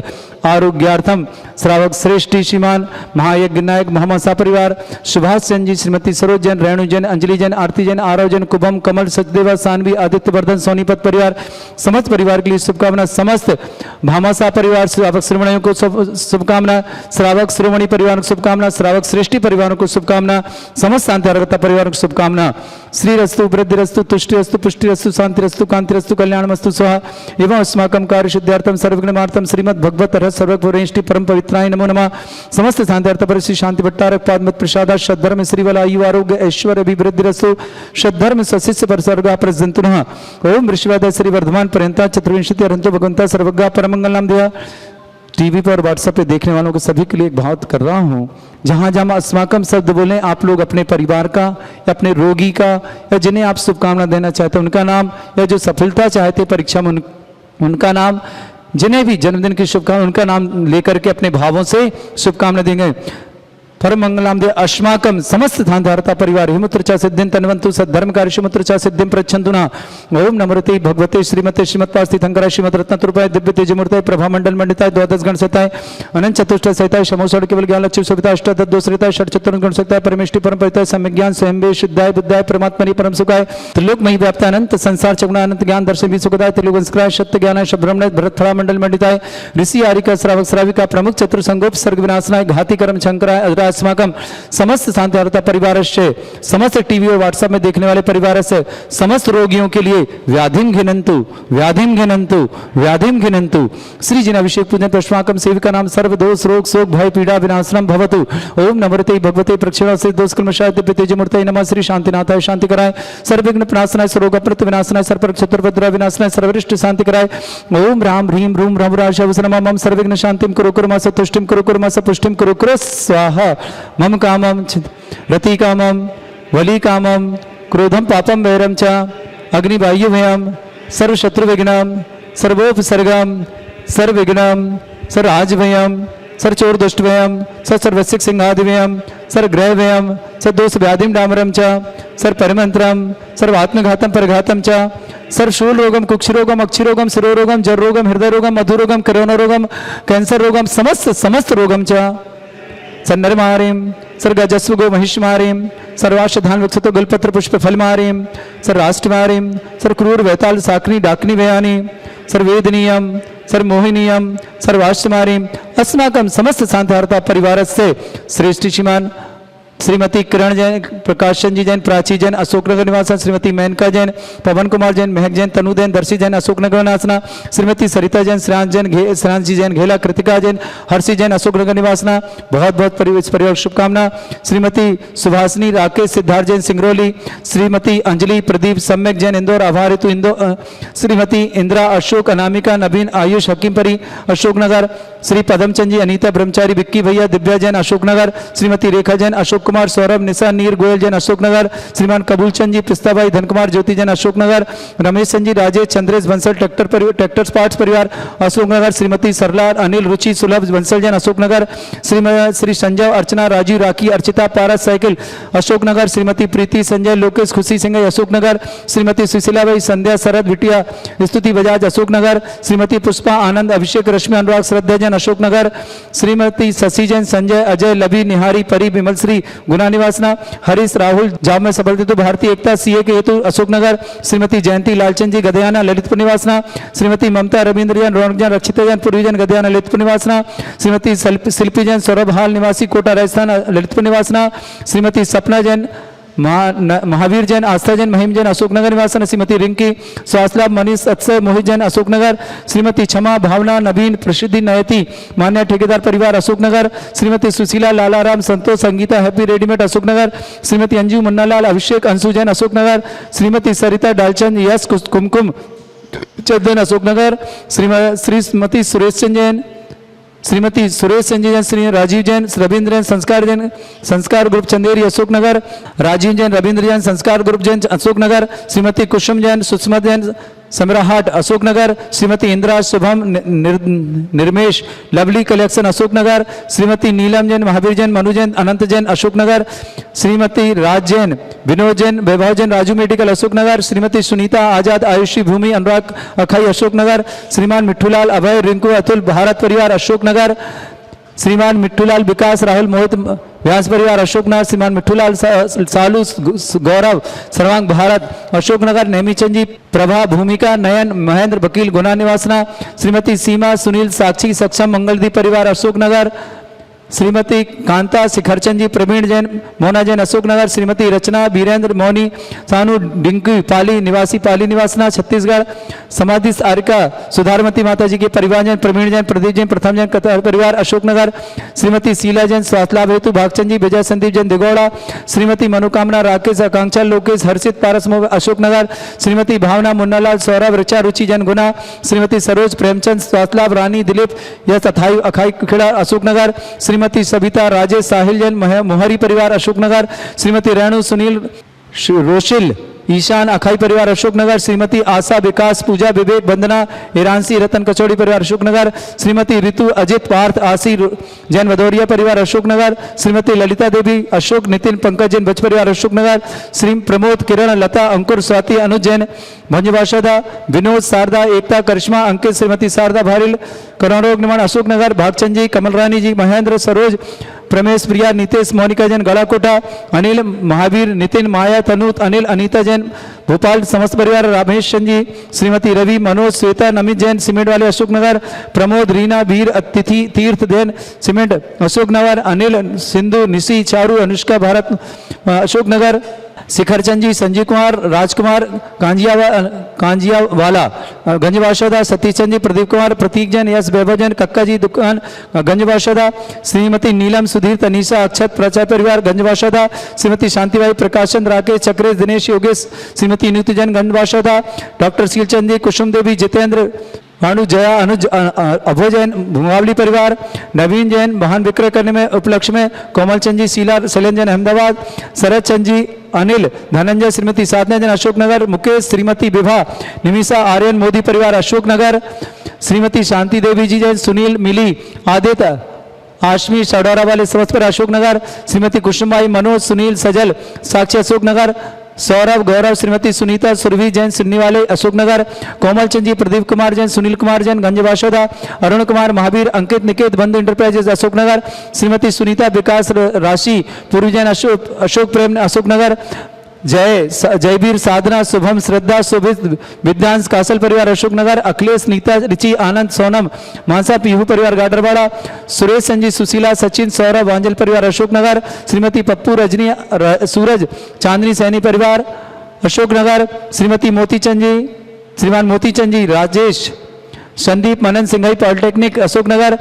आरोग्यार्थम श्रावक श्रेष्ठी श्रीमान महायज्ञ नायक मोहम्मद सा परिवार, सुभाष चंद जी, श्रीमती सरोज जैन, रेणु जैन, अंजलि जैन, आरती जैन, आरव जैन, कुभम, कमल, सचदेवा, सानवी, आदित्य वर्धन, सोनीपत परिवार, समस्त परिवार के लिए शुभकामना। समस्त भामासा परिवार श्रावक श्रीमणियों को शुभकामना, श्रावक श्रोमणी परिवार को शुभकामना, श्रावक श्रेष्ठी परिवारों को शुभकामना, समस्त शांति आरोग्यता परिवारों को शुभकामना। श्री रस्तु वृद्धि रस्तु तुष्टि रस्तु पुष्टि रस्तु शांति रस्तु कांति रस्तु कल्याणमस्तु स्वाहा। एवं अस्माकं कार्य शुद्धार्थम सर्वज्ञमार्थम श्रीमद् भगवत रह सर्वपुरेष्टि परम पवित्राय नमो नमः। समस्त शांति अर्थ पर श्री शांति भट्टारक पादमत प्रसादा सद्धर्म श्रीवला आयु आरोग्य ऐश्वर्य अभिवृद्धि रस्तु सद्धर्म सशिष्य पर सर्गा प्रजंतुनः। ओम ऋषिवाद श्री वर्धमान पर्यंता चतुर्विंशति अरंतो भगवंता सर्वज्ञा परमंगल नाम दिया। टीवी पर व्हाट्सएप पे देखने वालों को सभी के लिए एक भाव कर रहा हूँ, जहाँ जहाँ अस्माकम शब्द बोलें आप लोग अपने परिवार का या अपने रोगी का या जिन्हें आप शुभकामना देना चाहते हैं उनका नाम, या जो सफलता चाहते परीक्षा में उनका नाम, जिन्हें भी जन्मदिन की शुभकामना उनका नाम लेकर के अपने भावों से शुभकामना देंगे। परम मंगलाम दे अस्माकं समस्त धानधारता परिवार हिमुत्रचा सिद्धिं तन्वन्तु सद्धर्मकारी शिमुत्रचा सिद्धिं प्रच्छन्तु न। ओम नमोते भगवते श्रीमते श्रीमत्पास्ति थंकरा श्रीमत रत्नतुर्पाय दिव्य तेजमूर्ताय प्रभा मंडल मंडिताय द्वादश गण सहिताय अनंत चतुष्ट सहिताय शमोषण केवल ज्ञान लक्ष्मी सुविता अष्टादश दोषरिताय षट चतुर्थ गण सहिताय परमेष्टि परम परिताय सम्यक ज्ञान स्वयं शुद्धाय बुद्धाय परमात्मनि परम सुखाय त्रिलोक मही व्याप्त अनंत संसार चगुणा अनंत ज्ञान दर्शन भी सुखदाय त्रिलोकंस्काय सत्य ज्ञानाय शब्रह्मण्य भरतफला मंडल मंडिताय ऋषि आरिका श्रावक श्राविका प्रमुख चतुर संगोप सर्ग विनाशनाय घाती कर्म शंकराय अस्माकं समस्त शांति आरोग्यता परिवार से, समस्त टीवी और व्हाट्सएप में देखने वाले परिवार से, समस्त रोगियों के लिए व्याधिम घिनंतु व्याधिम घिनंतु व्याधिम घिनंतु श्री जिन अभिषेक पूजन पुष्पाकम सेविका नाम सर्व दोष रोग शोक भय पीड़ा विनाशनम भवतु। ओम नमोते भगवते प्रक्षेण से दोष कर्मशाय दिव्य तेजमूर्तये नमः। श्री शांतिनाथाय शांति कराय सर्वविघ्न प्रणाशनाय सर्वरोगप्रत विनाशनाय सर्वपर चतुर्भद्रा विनाशनाय सर्वरिष्ट शांति कराय। ओम राम ह्रीम रूम रघुराशावसनम मम सर्वविघ्न शांतिम कुरु कुर्मा तुष्टिम कुरु कुर्मा पुष्टिम कुरु कुरु स्वाहा। मम कामम रति कामम वली कामम क्रोधम पापम वैरम च अग्निवायु भयम सर्वशत्रु विघ्नम सर्वोपसर्गम सर्वविघ्नम सर्वराज भयम सर्वचोर दुष्ट भयम सर्वसिक सिंहादि भयम सर्वग्रह भयम सर्वदोष व्याधिम डामरम च सर्वपरिमंत्रम सर्वात्मघातम परघातम च सर्वशूल रोगम कुक्षरोगम अक्षरोगम शिरोरोगम जर रोगम हृदय रोगम मधुरोगम करोना रोगम कैंसर रोगम समस्त रोगम च सर्नरमारीम सर्गजस्व गो महिषमारीम सर्वाश्धान विकसतो गलपत्र पुष्प फलमारीम सर्राष्ट्रमारीम सर्वक्रूर वैताल साकनी डाकनी भयानी सर्वेदनीयम सर्वमोहिनीयम सर्वाश्रमारीम अस्माकं समस्त शांतिहारता परिवार से श्रेष्ठी श्रीमान श्रीमती किरण जैन, प्रकाशन जी जैन, प्राची जैन, अशोकनगर निवासन, श्रीमती मेनका जैन, पवन कुमार जैन, महक जैन, तनु जैन, दर्शी जैन, अशोकनगर निवासना, श्रीमती सरिता जैन, श्रेयांश जैन, श्रेयांश जी जैन घेला, कृतिका जैन, हर्षी जैन, अशोकनगर निवासना। बहुत बहुत परिवार शुभकामना। श्रीमती सुभाषनी राकेश सिद्धार्थ जैन सिंगरौली, श्रीमती अंजलि प्रदीप सम्यक जैन इंदौर आभार हेतु इंदौर, श्रीमती इंदिरा अशोक अनामिका नवीन आयुष हकीमपरी अशोकनगर, श्री पदमचंद जी अनीता ब्रह्मचारी विक्की भैया दिव्या जैन अशोकनगर, श्रीमती रेखा जैन अशोक कुमार सौरभ निशा नीर गोयल जैन अशोकनगर, श्रीमान कबूल चंद जी पिस्ताबाई धनकुमार ज्योति जैन अशोकनगर, रमेश चंद जी राजेश चंद्रेश बंसल ट्रैक्टर्स पार्ट्स परिवार अशोकनगर, श्रीमती सरला अनिल रुचि सुलभ बंसल जैन अशोकनगर, श्री संजय अर्चना राजीव राखी अर्चिता पारस साइकिल अशोकनगर, श्रीमती प्रीति संजय लोकेश खुशी सिंह अशोकनगर, श्रीमती सुशीलाबाई संध्या शरद बिटिया स्तुति बजाज अशोकनगर, श्रीमती पुष्पा आनंद अभिषेक रश्मि अनुराग श्रद्धा जैन अशोकनगर, श्रीमती शशि जैन संजय अजय लभी निहारी परी विमल श्री गुना निवासना, हरीश राहुल जॉब में सफल हेतु भारतीय एकता सीए के हेतु अशोकनगर, श्रीमती जयंती लालचंद जी गदयाना ललितपुर निवासना, श्रीमती ममता रविंद्र जैन रौनक जैन रक्षिता जैन पूर्वी जैन गदयाना ललितपुर निवासना, श्रीमती शिल्पी जैन सौरभ हाल निवासी कोटा राजस्थान ललितपुर निवासना, श्रीमती सपना जैन महावीर जैन आस्था जैन महिम जैन अशोकनगर निवासन, श्रीमती रिंकी स्वास्थलाभ मनीष अक्षय मोहित जैन अशोकनगर, श्रीमती क्षमा भावना नवीन प्रसिद्धि नयति मान्य ठेकेदार परिवार अशोकनगर, श्रीमती सुशीला लालाराम संतोष संगीता हैप्पी रेडीमेड अशोकनगर, श्रीमती अंजू मुन्नालाल अभिषेक अंशु जैन अशोकनगर, श्रीमती सरिता डालचंद यश कुमकुम चंदन अशोकनगर, श्रीमती सुरेश चंद जैन श्रीमती सुरेश संजय जैन, श्री राजीव जैन, रविंद्र जैन, संस्कार ग्रुप चंदेरी अशोकनगर, राजीव जैन, रविंद्र जैन, संस्कार ग्रुप जैन अशोकनगर, श्रीमती कुसुम जैन, सुषमा जैन, समराहाट अशोकनगर, श्रीमती इंदिरा शुभम निर्मेश लवली कलेक्शन अशोकनगर, श्रीमती नीलम जैन, महावीर जैन, मनु जैन, अनंत जैन अशोकनगर, श्रीमती राज जैन, विनोद जैन, वैभव जैन, राजू मेडिकल अशोकनगर, श्रीमती सुनीता आजाद, आयुषी भूमि, अनुराग अखाई अशोकनगर, श्रीमान मिठूलाल, अभय, रिंकू, अतुल, भारत परिवार अशोकनगर, श्रीमान मिठूलाल, विकास, राहुल, मोहित, व्यास परिवार अशोकनगर, श्रीमान मिठूलाल, सालू, गौरव, सर्वांग, भारत अशोकनगर, नेमीचंद जी, प्रभा, भूमिका, नयन, महेंद्र, वकील, गुना निवासना, श्रीमती सीमा, सुनील, साक्षी, सक्षम, मंगलदीप परिवार अशोकनगर, श्रीमती कांता, शिखरचंद जी, प्रवीण जैन, मोना जैन अशोकनगर, श्रीमती रचना, वीरेंद्र, मौनी, सानू, डिंकी, पाली निवासी, पाली निवासना छत्तीसगढ़, समाधि आरिका, सुधारमती माता जी के परिवार जैन, प्रवीण जैन, प्रदीप जैन, प्रथम जैन कतार परिवार अशोकनगर, श्रीमती शीला जैन, स्वास्थ्य लाभ हेतु भागचंद जी, विजय संदीप जैन दिगौड़ा, श्रीमती मनोकामना, राकेश, आकांक्षा, लोकेश, हर्षित, पारस अशोकनगर, श्रीमती भावना, मुन्नालाल, सौरभ, ऋचा, रुचि जैन गुना, श्रीमती सरोज, प्रेमचंद, स्वास्थ्य लाभ, रानी, दिलीप, यश, अथाई, अखाई खेड़ा अशोकनगर, श्रीमती सविता, राजेश, साहिल जैन, मोहरी परिवार अशोकनगर, श्रीमती रेणु, सुनील, रोशिल, ईशान, अखाई परिवार अशोकनगर, श्रीमती आशा, विकास, पूजा, विवेक, वंदना, ईरानसी, रतन कचौड़ी परिवार अशोकनगर, श्रीमती ऋतु, अजित, पार्थ, आशी जैन, भदौरिया परिवार अशोकनगर, श्रीमती ललिता देवी, अशोक, नितिन, पंकज जैन, बच परिवार अशोकनगर, श्री प्रमोद, किरण, लता, अंकुर, स्वाति, अनुज जैन, भंजवाशदा, विनोद, शारदा, एकता, करिश्मा, अंकित, श्रीमती शारदा भारिल, करोड़ोग निर्माण अशोकनगर, भागचंद जी, कमल रानी जी, महेंद्र, सरोज, प्रमेश, प्रिया, नितेश, मोनिका जैन, गलाकोटा, अनिल, महावीर, नितिन, माया, तनुत, अनिल, अनीता जैन, भोपाल समस्त परिवार, रामेश चंद जी, श्रीमती रवि, मनोज, श्वेता, नमित जैन, सीमेंट वाले अशोकनगर, प्रमोद, रीना, वीर, अतिथि, तीर्थ जैन, सीमेंट अशोकनगर, अनिल, सिंधु, निशी, चारू, अनुष्का, भारत अशोकनगर, शिखरचंद जी, संजीव कुमार, राजकुमार, कांजियावाला, गंजवाशदा, सतीचंद जी, प्रदीप कुमार, प्रतीक जैन, यश, वैभव जैन, कक्का जी, दुकान गंजवाशदा, श्रीमती नीलम, सुधीर, तनीषा, अक्षत, प्रचार परिवार गंजवाशदा, श्रीमती शांतिबाई, प्रकाशन, राकेश, चक्रेश, दिनेश, योगेश, श्रीमती नीति जैन, गंजवाशदा, डॉक्टर शीलचंद जी, कुसुम देवी, जितेंद्र, भानु, जया, अनुज, अभय जैन, भुमावली परिवार, नवीन जैन, वाहन विक्रय करने में उपलक्ष्य में, कोमल चंद जी, शीला, शैलेंद्र जैन, अहमदाबाद, शरद चंद जी, अनिल, धनंजय, श्रीमती साधना जैन, अशोकनगर, मुकेश, श्रीमती विभा, निमिषा, आर्यन, मोदी परिवार अशोकनगर, श्रीमती शांति देवी जी जैन, सुनील, मिली, आदित्य, आशमी, सडौरा वाले समस्त पर अशोकनगर, श्रीमती कुसुमबाई, मनोज, सुनील, सजल, साक्षी अशोकनगर, सौरभ, गौरव, श्रीमती सुनीता, सुरभि जैन, सिन्नी वाले अशोकनगर, कोमल चंद जी, प्रदीप कुमार जैन, सुनील कुमार जैन, गंजवाशोदा, अरुण कुमार, महावीर, अंकित, निकेत, बंधु इंटरप्राइजेज अशोकनगर, श्रीमती सुनीता, विकास, राशि, पूर्वी जैन, अशोक प्रेम अशोकनगर, जयवीर, साधना, शुभम, श्रद्धा, शोभित, विद्यांश, कासल परिवार अशोकनगर, अखिलेश, नीता, रिचि, आनंद, सोनम, मानसा, पीहू परिवार गाडरवाड़ा, सुरेश, संजी, सुशीला, सचिन, सौरभ, आंजल परिवार अशोकनगर, श्रीमती पप्पू, रजनी, सूरज, चांदनी सैनी परिवार अशोकनगर, श्रीमती मोतीचंद जी, श्रीमान मोतीचंद जी, राजेश, संदीप, मनन, सिंघाई पॉलिटेक्निक अशोकनगर,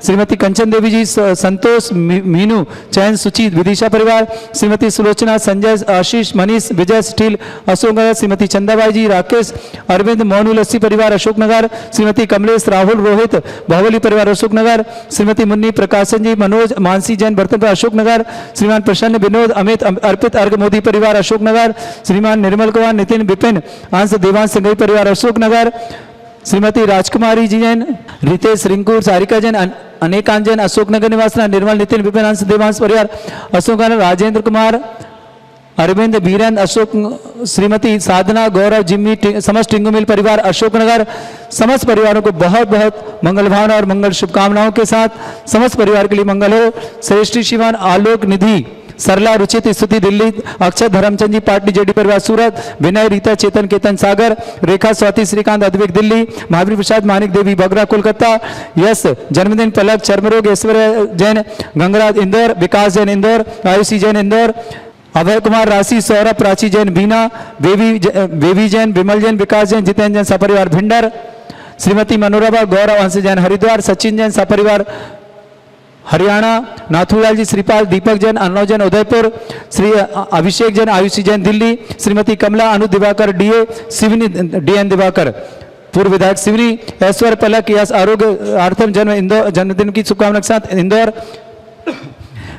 श्रीमती कंचन देवी जी, संतोष, मीनू, चयन, सुचित, विदिशा परिवार, श्रीमती सुलोचना, संजय, आशीष, मनीष, विजय, स्टील अशोकनगर, श्रीमती चंदाबाई जी, राकेश, अरविंद, मोनू लस्सी परिवार अशोकनगर, श्रीमती कमलेश, राहुल, रोहित, बाहुबली परिवार अशोकनगर, श्रीमती मुन्नी, प्रकाशन जी, मनोज, मानसी जैन, बर्तन पर अशोकनगर, श्रीमान प्रसन्न, विनोद, अमित, अर्पित, अर्घ, मोदी परिवार अशोकनगर, श्रीमान निर्मल कुमार, नितिन, विपिन, अंश, देवांश, सिंघई परिवार अशोकनगर, श्रीमती राजकुमारी जी जैन, रितेश, रिंकू, सारिका जैन, अनेकांत जैन, अशोकनगर निवासना, निर्मल, नितिन, विपिन, अंश, देवांश परिवार अशोकनगर, राजेंद्र कुमार, अरविंद, बीरेंद्र, अशोक, श्रीमती साधना, गौरव, जिम्मी, समस्त टिंगू मिल परिवार अशोकनगर, समस्त परिवारों को बहुत बहुत मंगल भावना और मंगल शुभकामनाओं के साथ समस्त परिवार के लिए मंगल हो। श्रेष्ठी शिवान, आलोक, निधि, सरला, रुचित, स्तुति, दिल्ली, अक्षय, धर्मचंद जी, पाटली, जेडी परिवार सूरत, विनय, रीता, चेतन, केतन, सागर, रेखा, स्वाति, श्रीकांत, अद्वैत, दिल्ली, महावीर प्रसाद, मानिक देवी, बगरा, कोलकाता, यश, जन्मदिन, पलक, चर्मरोग, ऐश्वर्य जैन, गंगराज, इंदौर, विकास जैन, इंदौर, आयुषी जैन, इंदौर, अभय कुमार, राशि, सौरभ, प्राची जैन, बीना, बेबी जैन, विमल जैन, विकास जैन, जितेंद्र जैन, सपरिवार भिंडर, श्रीमती मनोरमा, गौरव, अंश जैन, हरिद्वार, सचिन जैन, सपरिवार हरियाणा, नाथूलाल जी, श्रीपाल, दीपक जैन, अन्नव जैन, उदयपुर, श्री अभिषेक जैन, आयुषी जैन, दिल्ली, श्रीमती कमला, अनु दिवाकर, डीए, शिवनी, डीएन दिवाकर, पूर्व विधायक सिवनी ऐश्वर्य पलक यश आरोग्य आर्थम जन्मदिन की शुभकामना के साथ इंदौर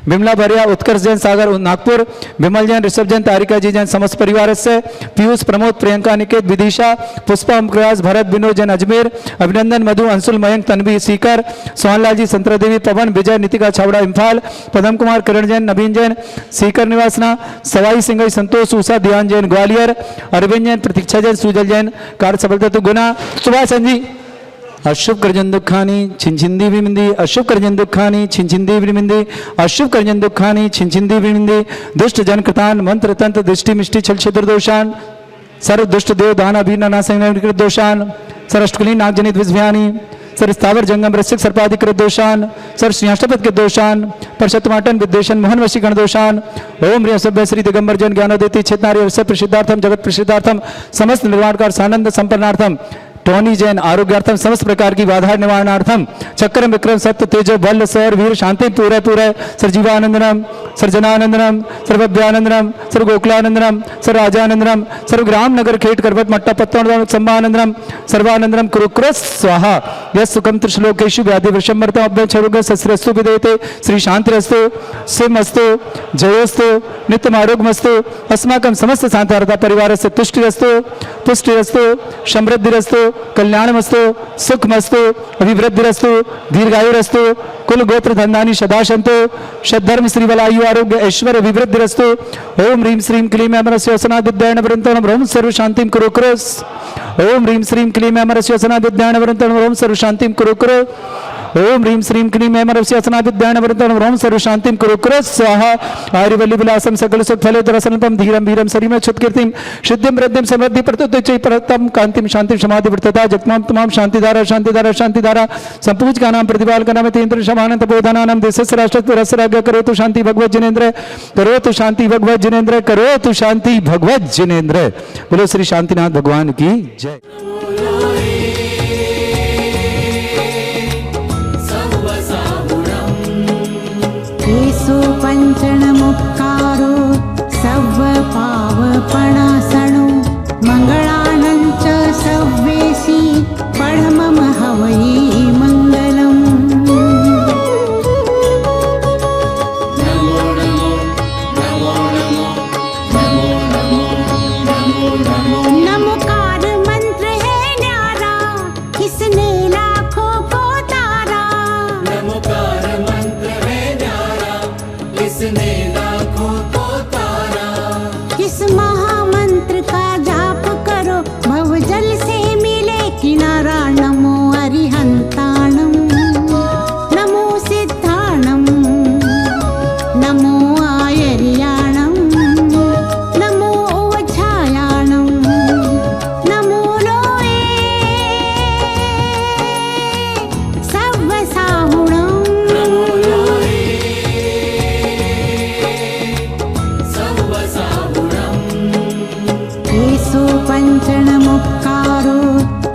विमला भरिया उत्कर्ष जैन सागर नागपुर विमल जैन ऋषभ जैन तारिका जी जैन समस्त परिवार से पीयूष प्रमोद प्रियंका निकेत विदिशा पुष्पा ओमप्रकाश भरत विनोद जैन अजमेर अभिनंदन मधु अंशुल मयंक तन्वी सीकर सोहनलाल जी संतरा देवी पवन विजय नितिका छावड़ा इम्फाल पदम कुमार किरण जैन नवीन जैन सीकर निवासना सवाई सिंगई संतोष उषा ध्यान जैन ग्वालियर अरविंद जैन प्रतीक्षा जैन सुजल जैन कार्य सफलता तो गुना सुभाष जी अशुभ करजन दुखानी छिंछिंदी विमिंदी अशुभ करजन दुखानी छिंछिंदी विमिंदी अशुभ करजन दुखानी छिंछिंदी विमिंदी दुष्ट जन कृतान मंत्र तंत्र दृष्टि मिष्टि छल छिद्र दोषान सर्व दुष्ट देव दान अभिन्न नासंकृत दोषान सर अष्टकुली नागजनित विषभयानी सर स्थावर जंगम रसिक सर्पाधिकृत दोषान सर श्रीष्टपद के दोषान परशतमाटन विद्वेषण मोहन वशीकरण दोषान ओम ह्रीं सभ्य श्री दिगंबर जन ज्ञानोदेति चेतनारी अवसर प्रसिद्धार्थम जगत प्रसिद्धार्थम समस्त निर्वाणकार सानंद संपन्नार्थम टोनी जैन आरोग्यार्थम समस्त प्रकार की बाधा निवारणार्थम चक्रम विक्रम सत्य तेजो बल सर वीर शांति पूरे पूरे सर जीवानंदनम सर जनानंदनम सर्वभ्यानंदनम सर्व गोकुलानंदनम सर्व राजानंदनम सर्व ग्राम नगर खेट करवट मट्टा पत्तन सम्मानंदनम सर्वानंदनम कुरुक्र स्वाहा यस सुखम त्रिश्लोकेशु व्याधि वृषमर्तम अभ्य छरुग सस्रस्तु विदेते श्री शांतिरस्तु सिमस्तु जयोस्तु नित्यम आरोग्यमस्तु अस्माकं समस्त शांतार्था परिवार से तुष्टिरस्तु पुष्टिरस्तु समृद्धिरस्तु कल्याणमस्तु सुखमस्तु अभिवृद्धिरस्तु दीर्घायुरस्तु कुल गोत्र धन्दानी सदाशंतो सद्धर्म श्री बलायु आरोग्य ऐश्वर्य अभिवृद्धिरस्तु ओम ह्रीं श्रीं क्लीं अमरस्य वसना विद्यायन वरंतन ब्रह्म सर्व शांतिं कुरु कुरु ओम ह्रीं श्रीं क्लीं अमरस्य वसना विद्यायन वरंतन ब्रह्म सर्व शांतिं कुरु कुरु ओम ह्रीं श्रीं क्लीं अमरस्य वसना विद्यायन वरंतन ब्रह्म सर्व शांतिं कुरु कुरु स्वाहा आर्यवल्ली विलासम सकल सुख फले दरसनपम धीरम वीरम सरीम छुत्कीर्तिम सिद्धिं वृद्धिं समृद्धि प्रतुच्चै परतम कांतिम शांति समाधि वृत्तता जगमाम तमाम शांतिधारा शांतिधारा शांतिधारा संपूज का नाम प्रतिपाल का नाम तेन्द्र शमानंत बोधनानाम देशस्य राष्ट्रस्य रसराज्ञ करोतु शांति भगवत जिनेन्द्र करोतु शांति भगवत जिनेन्द्र करोतु शांति भगवत जिनेन्द्र। बोलो श्री शांतिनाथ भगवान की जय। पंचण मुक्कारो सव पावपणासणो मंगलानंच सव्वेसी पढ़मम हवै मंगलम। नमोकार मंत्र है न्यारा किसने लाखों को तारा। नमोकार मंत्र है न्यारा किसने लाखों को तारा। इस महामंत्र का जाप करो भवजल से मिले किनारा। नमो अरिहंताणम नमो सिद्धाणम नमो आयर्याणम नमो ओझायाणम नमो लोए सव्वसाहुणम। नमो लोए सव्वसाहुणम। येषु पंचण मुक्कारो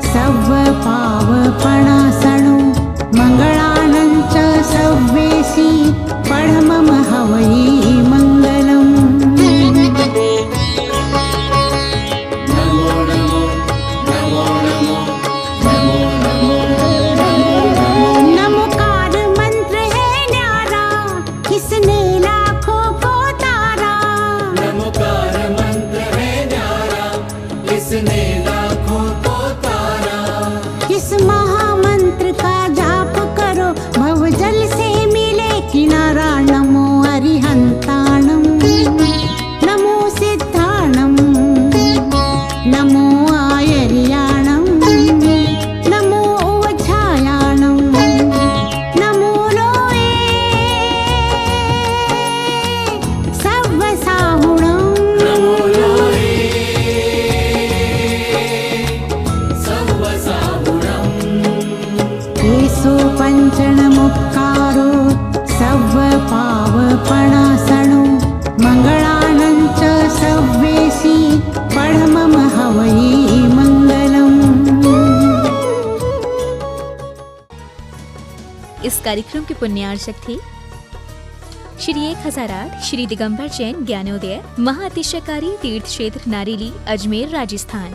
सव पावपणासणो मंगलानंच सव्वेसी पढ़मम हवै मंगलम। नमो नमो नमो नमो नमो नमो नमो। नमोकार मंत्र है न्यारा किसने लाखों को तारा। नमोकार मंत्र है न्यारा किसने लाखों को तारा। इस महामंत्र का जाप करो भवजल से मिले किनारा। नमो अरिहंताणम नमो सिद्धाणम नमो आयर्याणम नमो ओझायाणम नमो लोए सव्वसाहुणम। नमो लोए सव्वसाहुणम। येषु पंचण मुक्कारो सव पावपणासणो मंगलानंच सव्वेसी पढ़मम हवै मंगलम। इस कार्यक्रम के पुण्यार्चक थे श्री 1008 श्री दिगंबर जैन ज्ञानोदय महाअतिशयकारी तीर्थ क्षेत्र नारेली अजमेर राजस्थान।